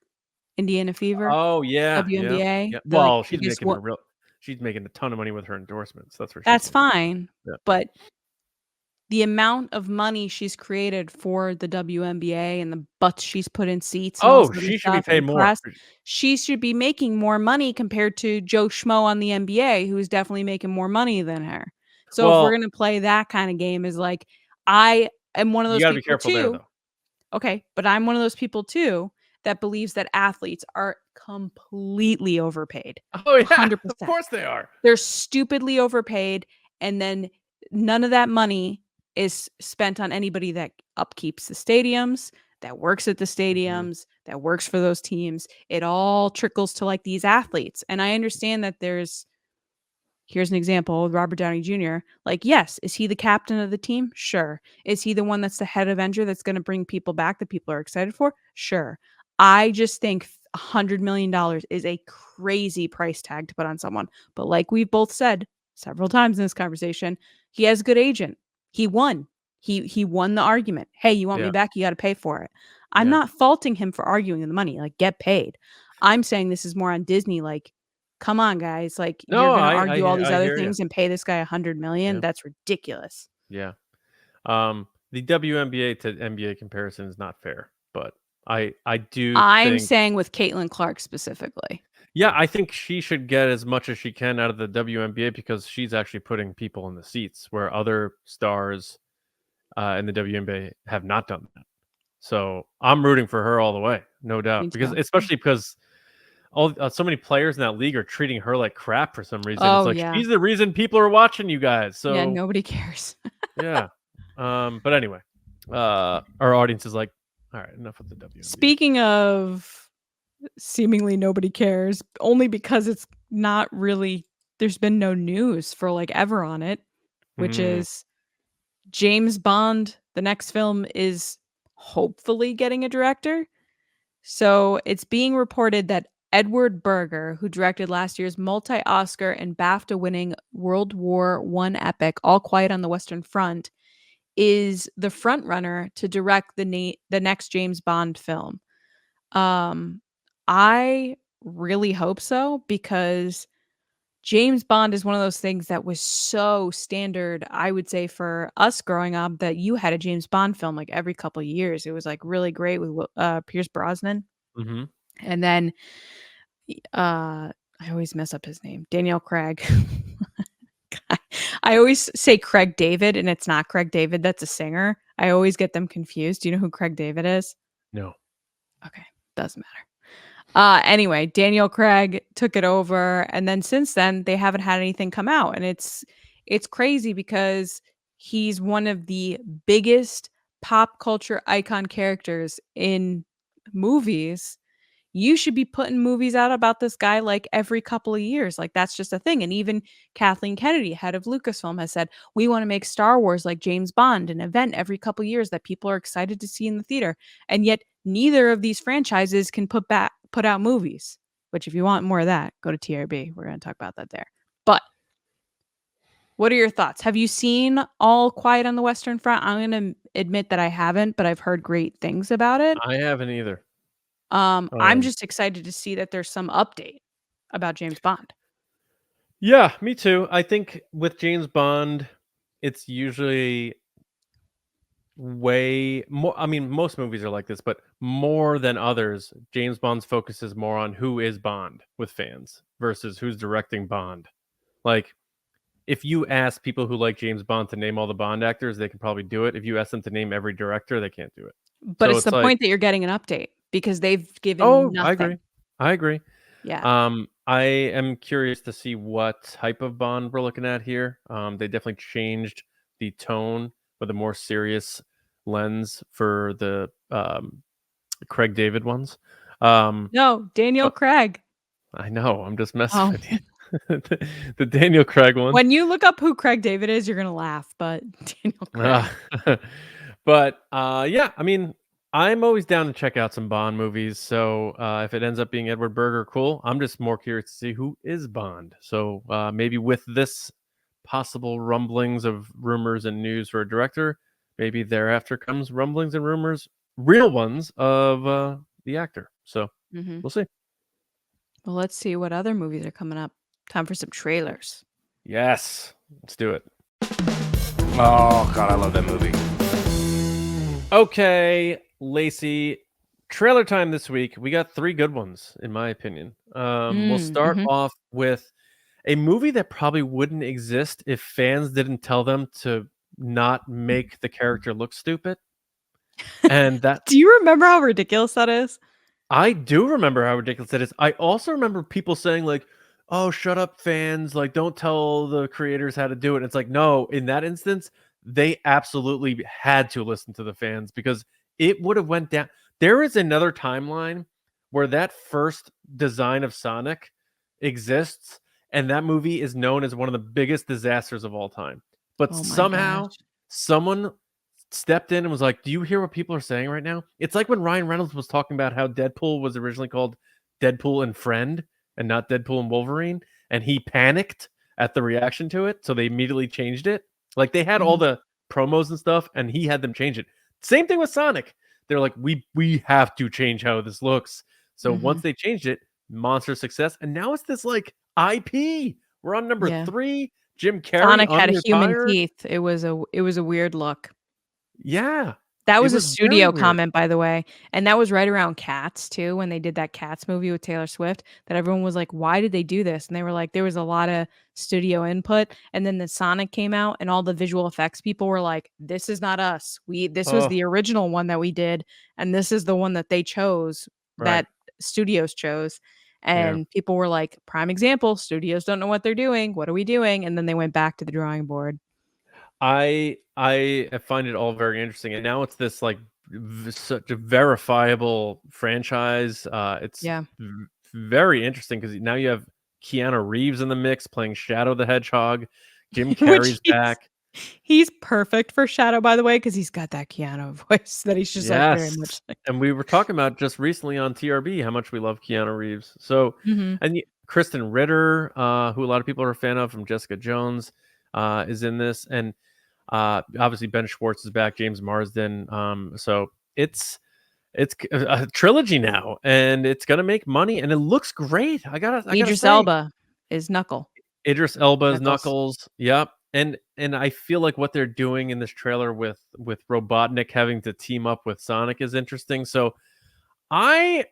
Indiana Fever. Oh yeah, WNBA. Yeah. Well, she's making a ton of money with her endorsements. That's for sure. That's fine, but the amount of money she's created for the WNBA and the butts she's put in seats. She should be paid more. She should be making more money compared to Joe Schmo on the NBA, who is definitely making more money than her. So if we're going to play that kind of game, is like, I am one of those people, you gotta be careful there, though. Okay, but I'm one of those people too that believes that athletes are completely overpaid. Oh yeah, 100%. Of course they are. They're stupidly overpaid, and then none of that money is spent on anybody that upkeeps the stadiums, that works at the stadiums, that works for those teams. It all trickles to like these athletes. And I understand that here's an example with Robert Downey Jr. Like, yes, is he the captain of the team? Sure. Is he the one that's the head Avenger that's going to bring people back that people are excited for? Sure. I just think $100 million is a crazy price tag to put on someone. But like we've both said several times in this conversation, he has a good agent. He won. He won the argument. Hey, you want me back? You got to pay for it. I'm not faulting him for arguing the money. Like, get paid. I'm saying this is more on Disney. Like, come on, guys. Like, No, you're gonna I argue all these I other hear you. things and pay this guy $100 million? Yeah. That's ridiculous. Yeah. The WNBA to NBA comparison is not fair, but I do I'm think, saying with Caitlin Clark specifically. yeah, I think she should get as much as she can out of the WNBA because she's actually putting people in the seats where other stars in the WNBA have not done that. So I'm rooting for her all the way, no doubt, Me because too. especially because so many players in that league are treating her like crap for some reason. It's Oh, like yeah. she's the reason people are watching you guys. So Yeah, nobody cares. yeah. But anyway, our audience is like, all right, enough with the WNBA. Speaking of seemingly nobody cares, only because it's not really, there's been no news for like ever on it, which is James Bond, the next film, is hopefully getting a director. So it's being reported that Edward Berger, who directed last year's multi-Oscar and BAFTA-winning World War I epic All Quiet on the Western Front, is the frontrunner to direct the next James Bond film. I really hope so, because James Bond is one of those things that was so standard, I would say, for us growing up, that you had a James Bond film like every couple of years. It was like really great with Pierce Brosnan. Mm-hmm. And then I always mess up his name, Daniel Craig. I always say Craig David, and it's not Craig David. That's a singer. I always get them confused. Do you know who Craig David is? No. Okay, doesn't matter. Anyway, Daniel Craig took it over, and then since then they haven't had anything come out, and it's crazy because he's one of the biggest pop culture icon characters in movies. You should be putting movies out about this guy like every couple of years. Like, that's just a thing. And even Kathleen Kennedy, head of Lucasfilm, has said, we want to make Star Wars like James Bond, an event every couple of years that people are excited to see in the theater. And yet neither of these franchises can put out movies, which if you want more of that, go to TRB. We're going to talk about that there. But what are your thoughts? Have you seen All Quiet on the Western Front? I'm going to admit that I haven't, but I've heard great things about it. I haven't either. I'm just excited to see that there's some update about James Bond. Yeah, me too. I think with James Bond, it's usually way more. I mean, most movies are like this, but more than others, James Bond's focus is more on who is Bond with fans versus who's directing Bond. Like, if you ask people who like James Bond to name all the Bond actors, they can probably do it. If you ask them to name every director, they can't do it. But So it's the like, point that you're getting an update because they've given nothing. I agree. Yeah. I am curious to see what type of Bond we're looking at here. They definitely changed the tone with a more serious lens for the Craig David ones. No, Daniel Craig. I know. I'm just messing with you. The Daniel Craig one. When you look up who Craig David is, you're gonna laugh. But Daniel Craig. But yeah, I mean, I'm always down to check out some Bond movies. So if it ends up being Edward Berger, cool. I'm just more curious to see who is Bond. So maybe with this possible rumblings of rumors and news for a director, maybe thereafter comes rumblings and rumors, real ones, of the actor. So we'll see. Well, let's see what other movies are coming up. Time for some trailers. Yes, let's do it. Oh, God, I love that movie. Okay, Lacey, trailer time this week. We got 3 good ones, in my opinion. We'll start off with a movie that probably wouldn't exist if fans didn't tell them to not make the character look stupid. And that Do you remember how ridiculous that is? I do remember how ridiculous it is. I also remember people saying like, "Oh, shut up, fans! Like, don't tell the creators how to do it." And it's like, no, in that instance, they absolutely had to listen to the fans because it would have went down. There is another timeline where that first design of Sonic exists, and that movie is known as one of the biggest disasters of all time. But somehow, someone stepped in and was like, "Do you hear what people are saying right now?" It's like when Ryan Reynolds was talking about how Deadpool was originally called Deadpool and Friend and not Deadpool and Wolverine, and he panicked at the reaction to it, so they immediately changed it. Like, they had all the promos and stuff, and he had them change it. Same thing with Sonic. They're like, we have to change how this looks. So once they changed it, monster success, and now it's this like IP. We're on number Yeah. 3. Jim Carrey Sonic had a human unretired. teeth. It was a weird look. Yeah, That it was a was very studio weird. comment, by the way, and that was right around Cats too, when they did that Cats movie with Taylor Swift, that everyone was like, "Why did they do this?" And they were like, "There was a lot of studio input." And then the Sonic came out, and all the visual effects people were like, "This is not us. This was Oh, the original one that we did, and this is the one that they chose, right. that studios chose." Yeah. And people were like, "Prime example, studios don't know what they're doing. What are we doing?" And then they went back to the drawing board. I find it all very interesting, and now it's this like such a verifiable franchise. It's Yeah. very interesting because now you have Keanu Reeves in the mix playing Shadow the Hedgehog. Jim Which Carrey's back. he's perfect for Shadow, by the way, because he's got that Keanu voice that he's just like very Yes, much like. and we were talking about just recently on TRB how much we love Keanu Reeves. So, Mhm. and Kristen Ritter, who a lot of people are a fan of from Jessica Jones, is in this, and obviously Ben Schwartz is back, James Marsden. So it's a trilogy now, and it's gonna make money, and it looks great. I gotta Idris say, Elba is Idris Elba's Knuckles. Knuckles. Yep. And I feel like what they're doing in this trailer with Robotnik having to team up with Sonic is interesting. So I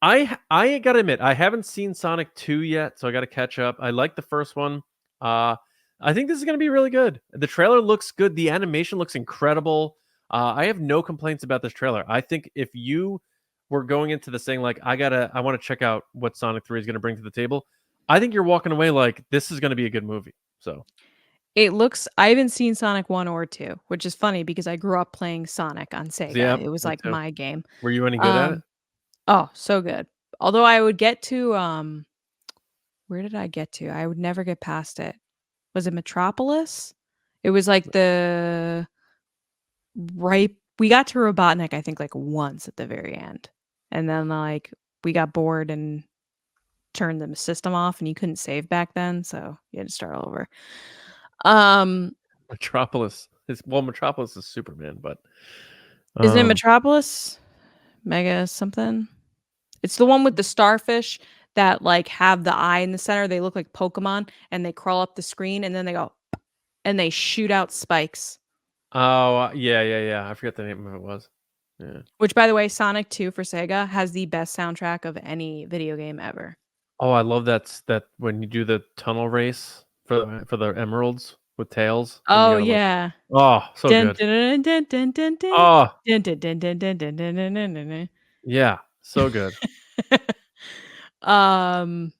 I gotta admit, I haven't seen Sonic 2 yet, so I gotta catch up. I like the first one. I think this is gonna be really good. The trailer looks good. The animation looks incredible. I have no complaints about this trailer. I think if you were going into this saying like, I want to check out what Sonic 3 is gonna bring to the table, I think you're walking away like this is gonna be a good movie. So It looks I haven't seen Sonic 1 or 2, which is funny because I grew up playing Sonic on yeah, Sega. It was me like too. my game. Were you any good at it? Um, oh, so good. Although I would get to where did I get to? I would never get past it. Was it Metropolis? It was like the right we got to Robotnik, I think, like once at the very end. And then like we got bored and turned the system off and you couldn't save back then, so you had to start all over. Metropolis. Metropolis is Superman, but Isn't it Metropolis? Mega something? It's the one with the starfish that like have the eye in the center. They look like Pokemon and they crawl up the screen and then they go and they shoot out spikes. Oh, yeah. I forget the name of it was. Yeah. Which, by the way, Sonic 2 for Sega has the best soundtrack of any video game ever. Oh, I love that when you do the tunnel race for the emeralds with Tails. And you Oh, gotta, like, yeah. oh, so Dun, good. dun, dun, dun, dun, dun, Oh, dun, dun, dun, dun, dun, dun, dun, dun, dun, dun, dun. yeah, so good. Um,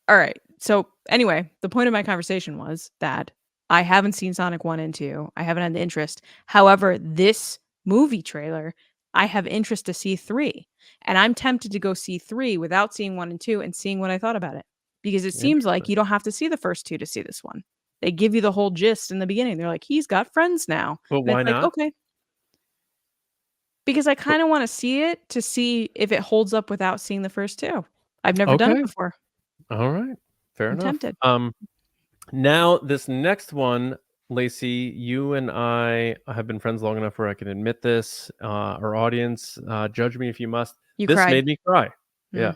all right. So anyway, the point of my conversation was that I haven't seen Sonic 1 and 2. I haven't had the interest. However, this movie trailer, I have interest to see 3. And I'm tempted to go see 3 without seeing 1 and 2 and seeing what I thought about it. Because it seems like Interesting. you don't have to see the first 2 to see this one. They give you the whole gist in the beginning. They're like, he's got friends now. But And why it's like, not? okay. Because I But kind of want to see it to see if it holds up without seeing the first 2. I've never done it okay. before. All right. Fair I'm enough. tempted. Now this next one, Lacey, you and I have been friends long enough where I can admit this. Our audience, judge me if you must. You This cried. made me cry. Mm.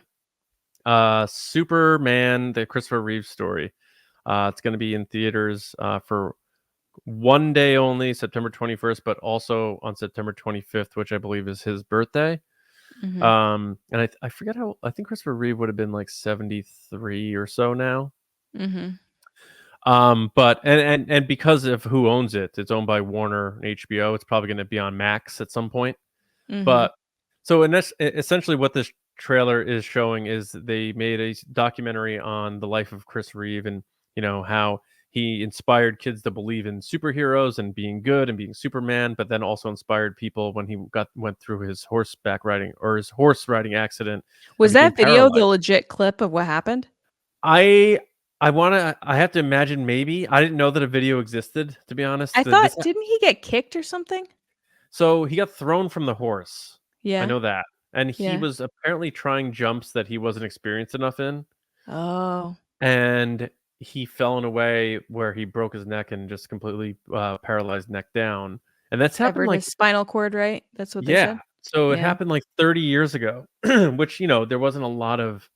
Yeah. Superman, the Christopher Reeve story. It's going to be in theaters for one day only, September 21st, but also on September 25th, which I believe is his birthday. Mhm. And I forget I think Christopher Reeve would have been like 73 or so now. Mhm. But and because of who owns it, it's owned by Warner and HBO. It's probably going to be on Max at some point. Mhm. But so in this, essentially, what this trailer is showing is they made a documentary on the life of Chris Reeve and how he inspired kids to believe in superheroes and being good and being Superman, but then also inspired people when he went through his horse riding accident and Was became that video paralyzed. the legit clip of what happened? I have to imagine maybe. I didn't know that a video existed, to be honest. I thought didn't he get kicked or something? So he got thrown from the horse. I Yeah. know that. And he Yeah. was apparently trying jumps that he wasn't experienced enough in. Oh. And he fell in a way where he broke his neck and just completely paralyzed neck down. And that's happened Severed like, his spinal cord, right? That's what they yeah. said? So it Yeah. happened like 30 years ago, which, there wasn't a lot of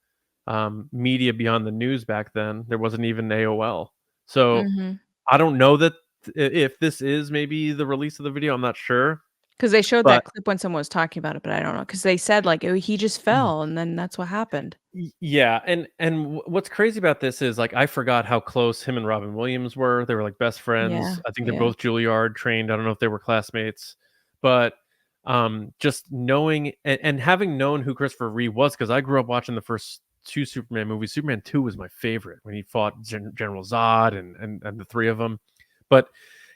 media beyond the news back then. There wasn't even AOL. So Mm-hmm. I don't know that if this is maybe the release of the video. I'm not sure. Because they showed But that clip when someone was talking about it, but I don't know. Because they said, like, "Oh, he just fell, and then that's what happened." Yeah, and what's crazy about this is, like, I forgot how close him and Robin Williams were. They were, like, best Yeah, friends. I think they're yeah. both Juilliard trained. I don't know if they were classmates, but, just knowing and having known who Christopher Reeve was, because I grew up watching the first 2 Superman movies. Superman 2 was my favorite when he fought General Zod and the 3 of them, but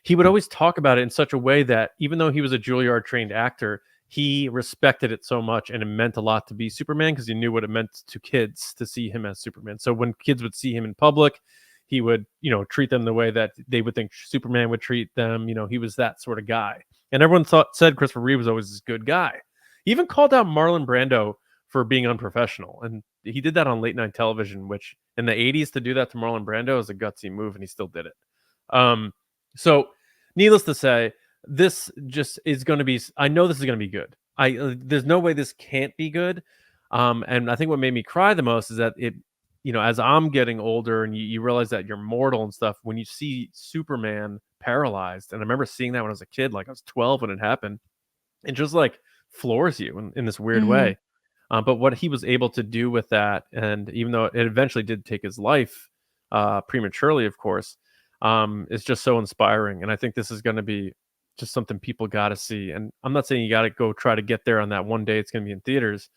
he would always talk about it in such a way that even though he was a Juilliard trained actor, he respected it so much, and it meant a lot to be Superman because he knew what it meant to kids to see him as Superman. So when kids would see him in public, he would, treat them the way that they would think Superman would treat them. He was that sort of guy. And everyone said Christopher Reeve was always this good guy. He even called out Marlon Brando for being unprofessional. And he did that on late night television, which in the 80s to do that to Marlon Brando is a gutsy move, and he still did it. So needless to say, this just is going to be, I know this is going to be good. There's no way this can't be good. And I think what made me cry the most is that it, as I'm getting older and you realize that you're mortal and stuff, when you see Superman paralyzed, and I remember seeing that when I was a kid, like I was 12 when it happened, it just like floors you in this weird Mm-hmm. way. But what he was able to do with that, and even though it eventually did take his life prematurely, of course, is just so inspiring. And I think this is going to be just something people got to see. And I'm not saying you got to go try to get there on that one day it's going to be in theaters,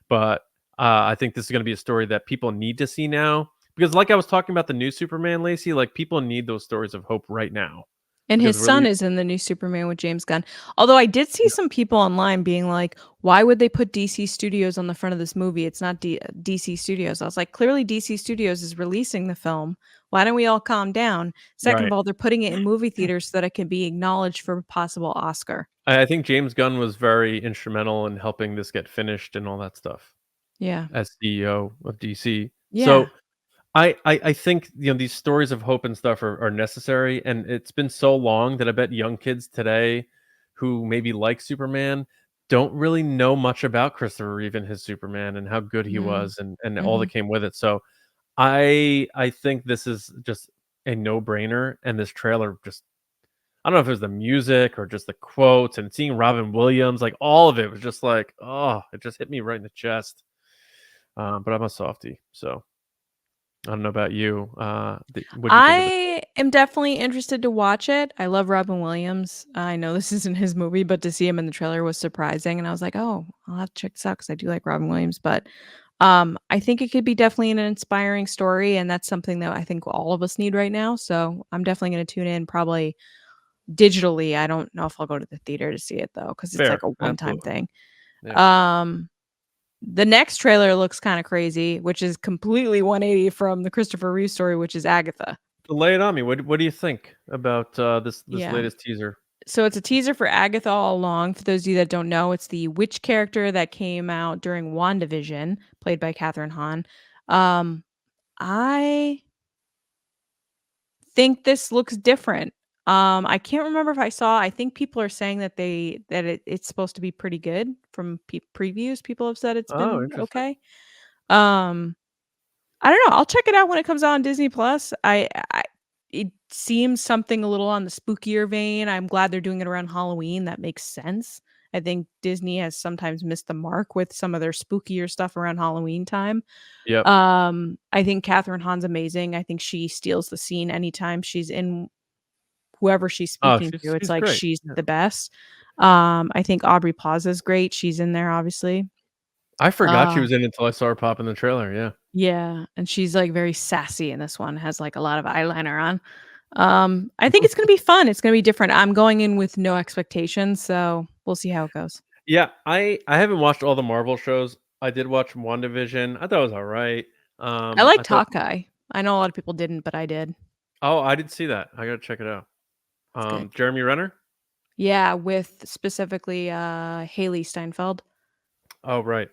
but I think this is going to be a story that people need to see now, because like I was talking about the new Superman, Lacey, like people need those stories of hope right now. And his Because son is in the new Superman with James Gunn. Although I did see some people online being like, why would they put DC Studios on the front of this movie? It's not DC Studios. I was like, clearly DC Studios is releasing the film. Why don't we all calm down? Second of all, they're putting it in movie theaters so that it can be acknowledged for a possible Oscar. I think James Gunn was very instrumental in helping this get finished and all that stuff Yeah. as CEO of DC. Yeah. So I think these stories of hope and stuff are necessary, and it's been so long that I bet young kids today who maybe like Superman don't really know much about Christopher Reeve and his Superman and how good he was and all that came with it. So I think this is just a no-brainer, and this trailer just, I don't know if it was the music or just the quotes and seeing Robin Williams, like all of it was just like, oh, it just hit me right in the chest. But I'm a softie, so I don't know about you. What do you think of it? I am definitely interested to watch it. I love Robin Williams. I know this isn't his movie, but to see him in the trailer was surprising. And I was like, oh, I'll have to check this out because I do like Robin Williams. But I think it could be definitely an inspiring story. And that's something that I think all of us need right now. So I'm definitely going to tune in probably digitally. I don't know if I'll go to the theater to see it, though, because it's like a one-time thing. Yeah. The next trailer looks kind of crazy, which is completely 180 from the Christopher Reeve story, which is Agatha. Lay it on me. What do you think about this latest teaser? So it's a teaser for Agatha All Along. For those of you that don't know, it's the witch character that came out during WandaVision, played by Catherine Hahn. I think this looks different. I can't remember if I think people are saying that it's supposed to be pretty good from previews. People have said it's been okay. I don't know. I'll check it out when it comes out on Disney Plus. It seems something a little on the spookier vein. I'm glad they're doing it around Halloween. That makes sense. I think Disney has sometimes missed the mark with some of their spookier stuff around Halloween time. Yep. I think Catherine Hahn's amazing. I think she steals the scene anytime she's in whoever she's speaking to. It's like great. She's the best. I think Aubrey Plaza is great. She's in there, obviously. I forgot she was in it until I saw her pop in the trailer. Yeah. Yeah, and she's like very sassy in this one. Has like a lot of eyeliner on. I think it's gonna be fun. It's gonna be different. I'm going in with no expectations, so we'll see how it goes. Yeah, I haven't watched all the Marvel shows. I did watch WandaVision. I thought it was all right. I liked Hawkeye. I know a lot of people didn't, but I did. Oh, I did see that. I gotta check it out. Jeremy Renner? Yeah, with specifically Haley Steinfeld. Oh, right.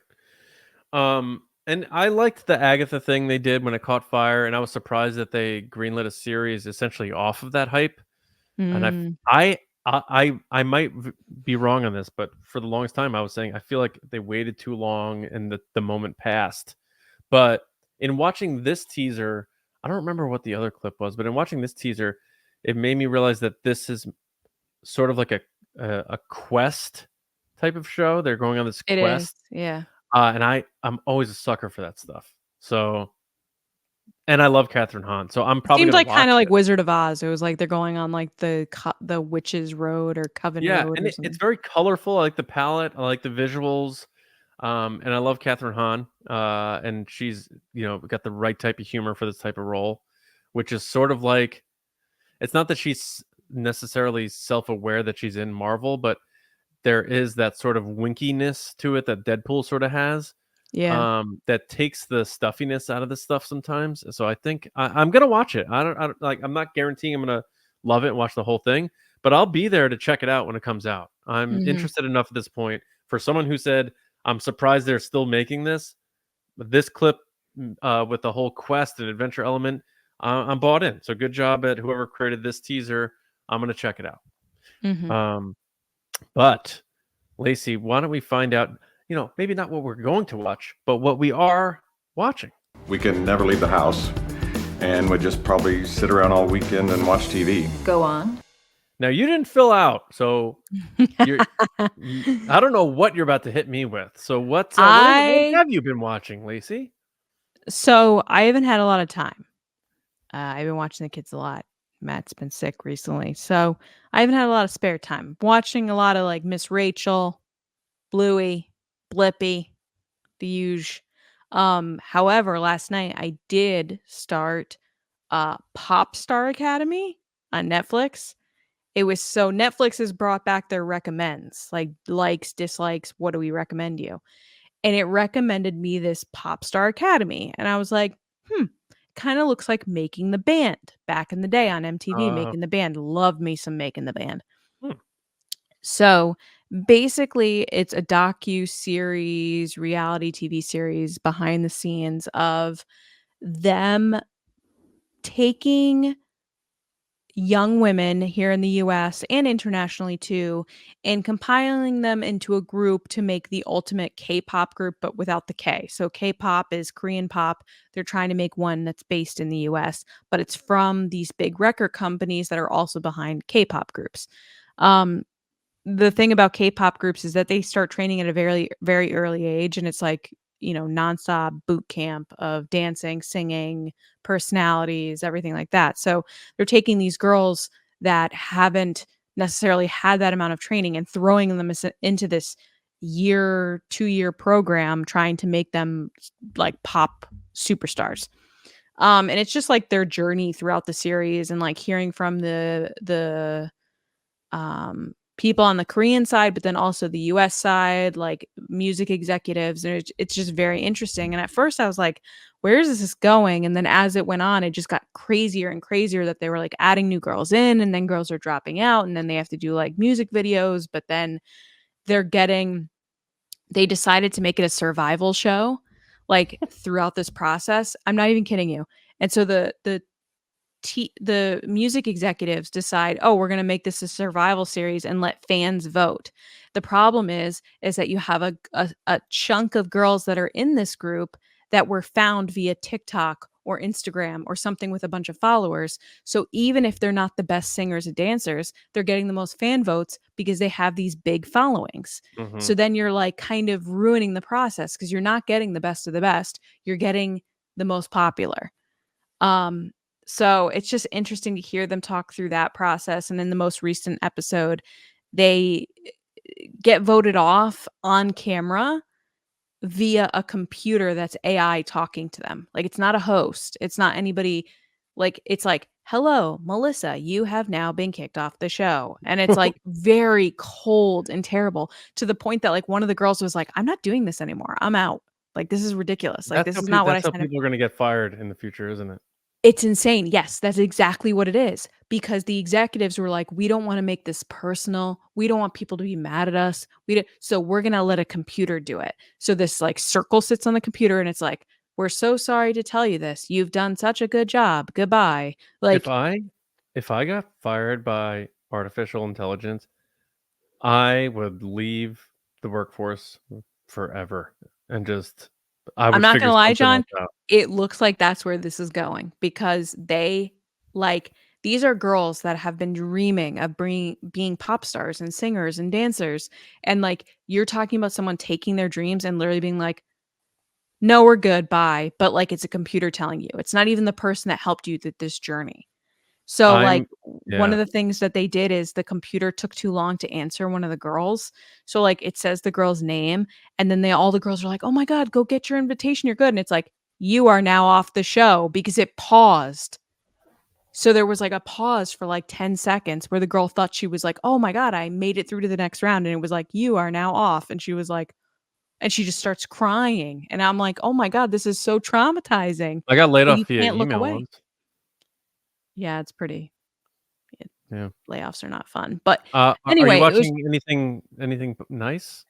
And I liked the Agatha thing they did when it caught fire, and I was surprised that they greenlit a series essentially off of that hype. And I might be wrong on this, but for the longest time I was saying I feel like they waited too long and the moment passed. But in watching this teaser, I don't remember what the other clip was, but in watching this teaser, it made me realize that this is sort of like a quest type of show. They're going on this It is, quest, yeah. and I'm always a sucker for that stuff. So, and I love Catherine Hahn, so I'm probably Seems gonna like watch kind of like it. Wizard of Oz. It was like they're going on like the Witch's Road or Coven Yeah, Road and or it's something. very colorful. I like the palette. I like the visuals. And I love Catherine Hahn. And she's, got the right type of humor for this type of role, which is sort of like, it's not that she's necessarily self-aware that she's in Marvel, but there is that sort of winkiness to it that Deadpool sort of has. Yeah. That takes the stuffiness out of this stuff sometimes. So I think I'm gonna watch it. I don't like. I'm not guaranteeing I'm gonna love it and watch the whole thing, but I'll be there to check it out when it comes out. I'm Mhm. interested enough at this point for someone who said I'm surprised they're still making this. But this clip with the whole quest and adventure element, I'm bought in. So good job at whoever created this teaser. I'm gonna check it out. Mhm. But Lacey, why don't we find out? Maybe not what we're going to watch, but what we are watching. We can never leave the house and would just probably sit around all weekend and watch TV. Go on. Now, you didn't fill out, so I don't know what you're about to hit me with. So what have you been watching, Lacey? So I haven't had a lot of time. I've been watching the kids a lot. Matt's been sick recently, so I haven't had a lot of spare time. Watching a lot of like Miss Rachel, Bluey, Blippi, the huge. However, last night I did start Pop Star Academy on Netflix. It was so Netflix has brought back their recommends, like likes, dislikes, what do we recommend you? And it recommended me this Pop Star Academy. And I was like, kind of looks like Making the Band back in the day on MTV. Making the Band. Loved me some Making the Band. So basically, it's a docu-series, reality TV series behind the scenes of them taking young women here in the US and internationally too, and compiling them into a group to make the ultimate K-pop group, but without the K. So K-pop is Korean pop. They're trying to make one that's based in the US, but it's from these big record companies that are also behind K-pop groups. The thing about K-pop groups is that they start training at a very, very early age, and it's like, nonstop boot camp of dancing, singing, personalities, everything like that. So they're taking these girls that haven't necessarily had that amount of training and throwing them into this 2-year program, trying to make them like pop superstars. And it's just like their journey throughout the series, and like hearing from the people on the Korean side, but then also the US side, like music executives. And it's just very interesting. And at first I was like, where is this going? And then as it went on, it just got crazier and crazier that they were like adding new girls in, and then girls are dropping out, and then they have to do like music videos, but then they decided to make it a survival show like throughout this process. I'm not even kidding you. And so the music executives decide, oh, we're going to make this a survival series and let fans vote. The problem is that you have a chunk of girls that are in this group that were found via TikTok or Instagram or something with a bunch of followers. So even if they're not the best singers and dancers, they're getting the most fan votes because they have these big followings. So then you're like kind of ruining the process because you're not getting the best of the best. You're getting the most popular. So it's just interesting to hear them talk through that process. And in the most recent episode, they get voted off on camera via a computer that's AI talking to them. Like, it's not a host. It's not anybody. Like, it's like, hello, Melissa, you have now been kicked off the show. And it's like very cold and terrible, to the point that like one of the girls was like, I'm not doing this anymore. I'm out. Like, this is ridiculous. Like, this is not what I That's how signed up. people are going to get fired in the future, isn't it? It's insane. Yes, that's exactly what it is. Because the executives were like, we don't want to make this personal. We don't want people to be mad at us. So we're going to let a computer do it. So this like circle sits on the computer and it's like, we're so sorry to tell you this. You've done such a good job. Goodbye. Like, if I got fired by artificial intelligence, I would leave the workforce forever and just I I'm would not figure gonna lie, something like John, that. it looks like that's where this is going because these are girls that have been dreaming of being pop stars and singers and dancers, and, like, you're talking about someone taking their dreams and literally being like, "No, we're good, bye," but, like, it's a computer telling you. It's not even the person that helped you through this journey. So, like, I'm one yeah. of the things that they did is the computer took too long to answer one of the girls. So, like, it says the girl's name, and then all the girls are like, "Oh my god, go get your invitation, you're good." And it's like, "You are now off the show," because it paused. So there was, like, a pause for, like, 10 seconds where the girl thought she was like, "Oh my god, I made it through to the next round," and it was like, "You are now off," and she was like and she just starts crying, and I'm like, "Oh my god, this is so traumatizing," I got laid but off you via can't look email away. once. Yeah, it's pretty Yeah. layoffs are not fun, but Are you anyway, it was watching anything nice?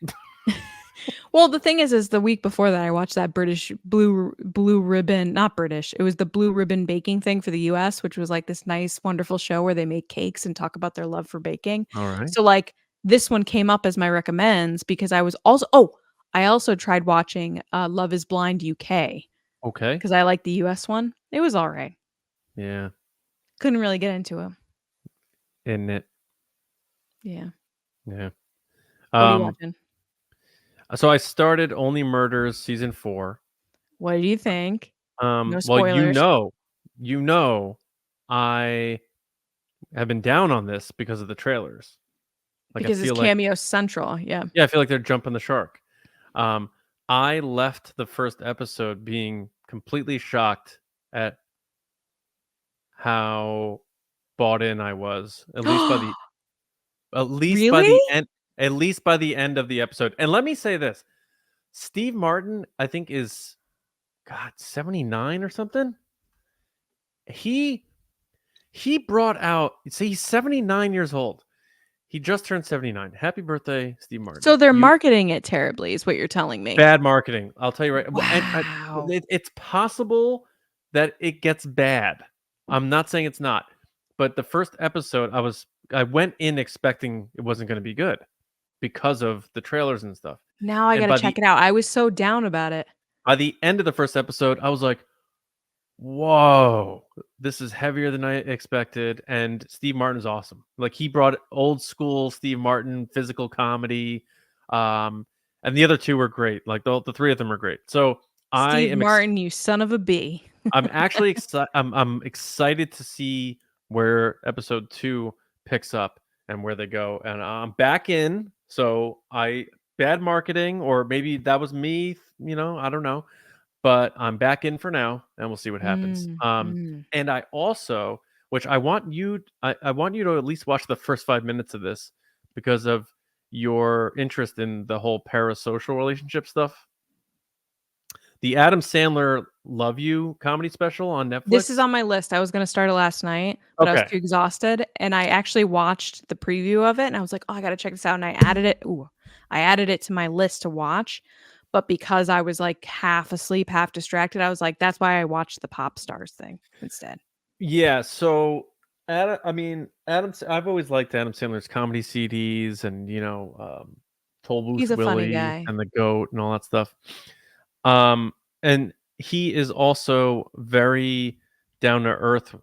well, the thing is the week before that, I watched that British blue ribbon not British, it was the blue ribbon baking thing for the US, which was, like, this nice, wonderful show where they make cakes and talk about their love for baking. Alright. So, like, this one came up as my recommends because I also tried watching, Love Is Blind UK Okay. because I like the US one. It was alright. Yeah. Couldn't really get into it. Isn't it? Yeah. Yeah. What are you Um, watching? so I started Only Murders season 4. What do you think? No Well, spoilers. I have been down on this because of the trailers. Like, I Because it's feel like cameo central, yeah. yeah, I feel like they're jumping the shark. Um, I left the first episode being completely shocked at how bought in I was, Really? at least by the end of the episode. And let me say this, Steve Martin, I think is God, 79 or something. He brought out see he's 79 years old. He just turned 79. Happy birthday, Steve Martin. So they're You marketing it terribly is what you're telling me. bad marketing. I'll tell you right. Wow. It's possible that it gets bad. I'm not saying it's not. But the first episode I went in expecting it wasn't going to be good because of the trailers and stuff. Now I And gotta check it out. I was so down about it. by the end of the first episode, I was like, whoa, this is heavier than I expected. And Steve Martin's awesome. Like, he brought old school Steve Martin physical comedy. And the other two were great. Like, the three of them are great. So Steve Martin, you son of a bee. I'm actually excited. I'm excited to see where episode 2 picks up and where they go. And I'm back in. So bad marketing, or maybe that was me, I don't know. But I'm back in for now, and we'll see what happens. And I also, which I want you to at least watch the first 5 minutes of this because of your interest in the whole parasocial relationship stuff. The Adam Sandler Love You comedy special on Netflix. This is on my list. I was gonna start it last night, but I was Okay. too exhausted, and I actually watched the preview of it, and I was like, "Oh, I gotta check this out," and I added it to my list to watch, but because I was, like, half asleep, half distracted, I was like, that's why I watched the Pop Stars thing instead. Yeah, so I've always liked Adam Sandler's comedy CDs and, Toll Booth He's a funny Willie guy. and The Goat and all that stuff. And he is also very down to earth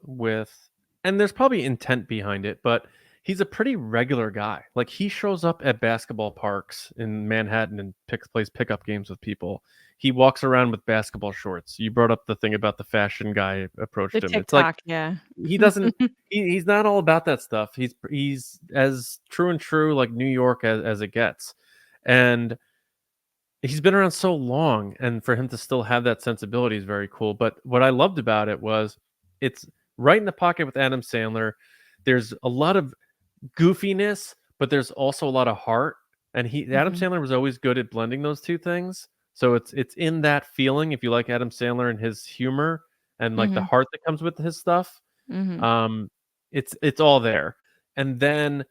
and there's probably intent behind it, but he's a pretty regular guy. Like, he shows up at basketball parks in Manhattan and plays pickup games with people. He walks around with basketball shorts. You brought up the thing about the fashion guy approached The him. It's like TikTok, yeah. he doesn't he's not all about that stuff. He's as true like New York as it gets. And he's been around so long, and for him to still have that sensibility is very cool. But what I loved about it was it's right in the pocket with Adam Sandler. There's a lot of goofiness, but there's also a lot of heart. And Adam Sandler was always good at blending those two things. So it's in that feeling. If you like Adam Sandler and his humor and like the heart that comes with his stuff, it's all there. And then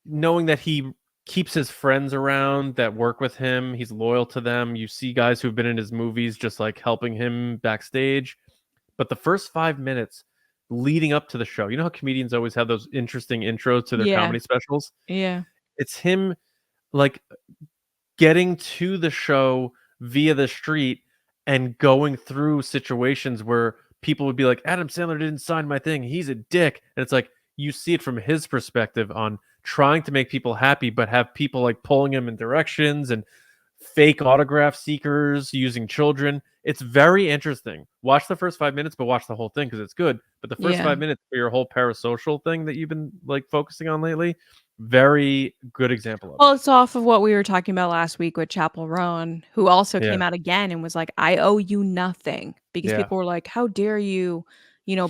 knowing that he keeps his friends around that work with him, he's loyal to them. You see guys who've been in his movies just like helping him backstage. But the first 5 minutes leading up to the show, you know how comedians always have those interesting intros to their comedy specials? Yeah. It's him like getting to the show via the street and going through situations where people would be like, Adam Sandler didn't sign my thing, he's a dick. And it's like, you see it from his perspective on trying to make people happy, but have people like pulling him in directions and fake autograph seekers using children. It's very interesting. Watch the first 5 minutes, but watch the whole thing because it's good. But the first 5 minutes for your whole parasocial thing that you've been like focusing on lately, very good example of Well, it. it's off of what we were talking about last week with Chappell Roan, who also Yeah. came out again and was like, I owe you nothing. Because Yeah. people were like, how dare you,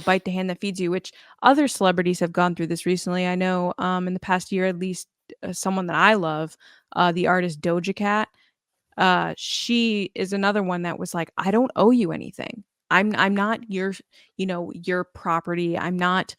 bite the hand that feeds you, which other celebrities have gone through this recently. I know in the past year, at least someone that I love, the artist Doja Cat, she is another one that was like, I don't owe you anything. I'm not your, your property. I'm not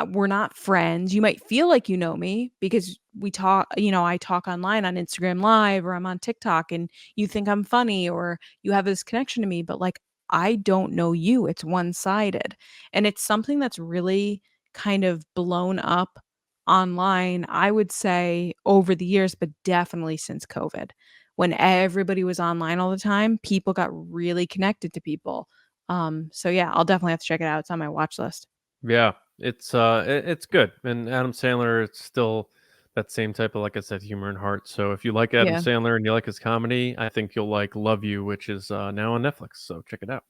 we're not friends. You might feel like you know me because we talk, I talk online on Instagram Live or I'm on TikTok and you think I'm funny or you have this connection to me, but like I don't know you. It's one-sided. And it's something that's really kind of blown up online, I would say over the years, but definitely since COVID. When everybody was online all the time, people got really connected to people. So yeah, I'll definitely have to check it out. It's on my watch list. Yeah, it's good. And Adam Sandler, it's still that same type of, like I said, humor and heart. So if you like Adam Yeah. Sandler and you like his comedy, I think you'll like Love You, which is now on Netflix. So check it out.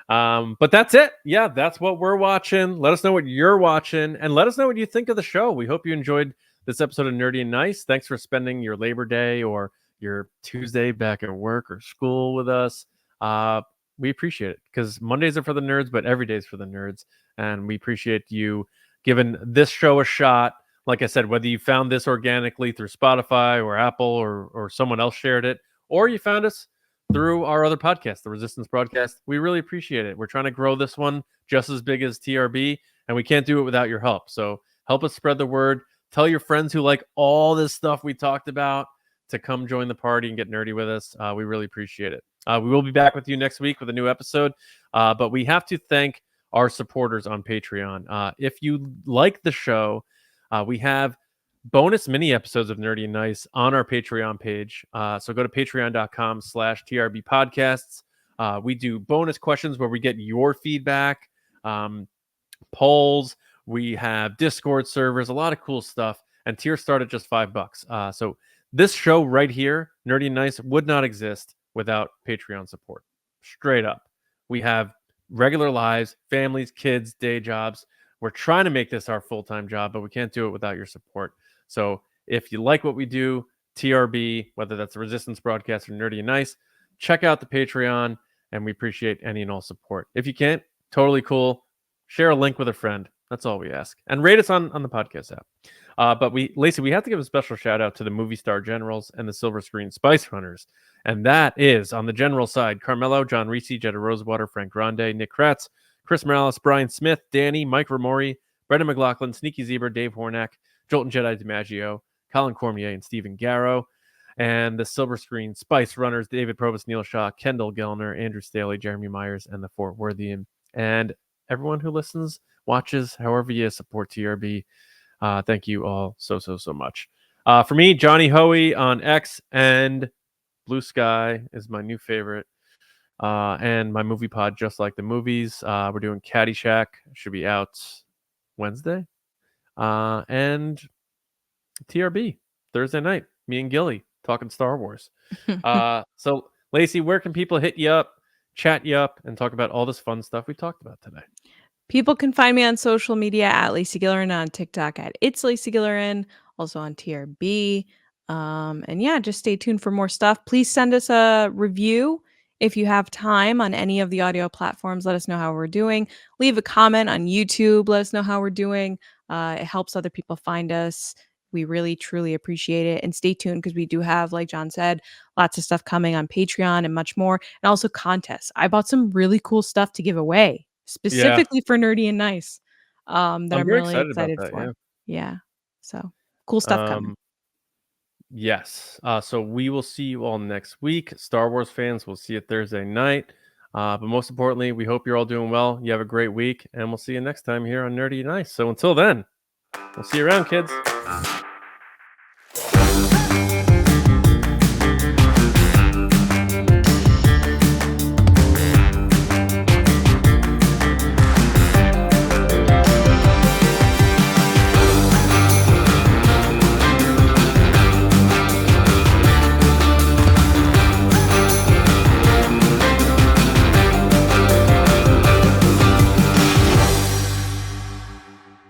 But that's it. Yeah, that's what we're watching. Let us know what you're watching and let us know what you think of the show. We hope you enjoyed this episode of Nerdy and Nice. Thanks for spending your Labor Day or your Tuesday back at work or school with us. We appreciate it because Mondays are for the nerds, but every day is for the nerds. And we appreciate you giving this show a shot. Like I said, whether you found this organically through Spotify or Apple or someone else shared it, or you found us through our other podcast, the Resistance Broadcast, we really appreciate it. We're trying to grow this one just as big as TRB, and we can't do it without your help. So help us spread the word. Tell your friends who like all this stuff we talked about to come join the party and get nerdy with us. We really appreciate it. We will be back with you next week with a new episode, but we have to thank our supporters on Patreon. If you like the show, we have bonus mini episodes of Nerdy and Nice on our Patreon page. So go to patreon.com/TRB podcasts. We do bonus questions where we get your feedback, polls. We have Discord servers, a lot of cool stuff. And tiers start at just $5. So this show right here, Nerdy and Nice, would not exist without Patreon support. Straight up. We have regular lives, families, kids, day jobs. We're trying to make this our full-time job, but we can't do it without your support. So if you like what we do, TRB, whether that's the Resistance Broadcast or Nerdy and Nice, check out the Patreon, and we appreciate any and all support. If you can't, totally cool. Share a link with a friend. That's all we ask. And rate us on the podcast app. But Lacey, we have to give a special shout out to the Movie Star Generals and the Silver Screen Spice Runners. And that is on the general side, Carmelo, John RISI, Jetta Rosewater, Frank Grande, Nick Kratz, Chris Morales, Brian Smith, Danny, Mike Rumore, Brendan McLaughlin, Sneaky Zebra, Dave Hornack, Jolton Jedi DiMaggio, Colin Cormier, and Stephen Garrow. And the Silver Screen Spice Runners, David Probus, Neil Shah, Kendall Gelner, Andrew Staley, Jeremy Myers, and the THEFORTWORTHIAN. And everyone who listens, watches, however you support TRB, thank you all so much. For me, Johnny Hoey on X and Blue Sky is my new favorite. And my movie pod, Just Like the Movies. We're doing Caddyshack. Should be out Wednesday. And TRB, Thursday night. Me and Gilly talking Star Wars. So, Lacey, where can people hit you up, chat you up, and talk about all this fun stuff we talked about today? People can find me on social media at Lacey Gilleran, on TikTok at It's Lacey Gilleran, also on TRB. And yeah, just stay tuned for more stuff. Please send us a review if you have time on any of the audio platforms. Let us know how we're doing. Leave a comment on YouTube. Let us know how we're doing. It helps other people find us. We really, truly appreciate it. And stay tuned because we do have, like John said, lots of stuff coming on Patreon and much more. And also contests. I bought some really cool stuff to give away, specifically for Nerdy and Nice, that I'm really excited about that, for. Yeah. So cool stuff coming. Yes. So we will see you all next week. Star Wars fans, we'll see you Thursday night. But most importantly, we hope you're all doing well. You have a great week, and we'll see you next time here on Nerdy and Nice. So until then, we'll see you around, kids.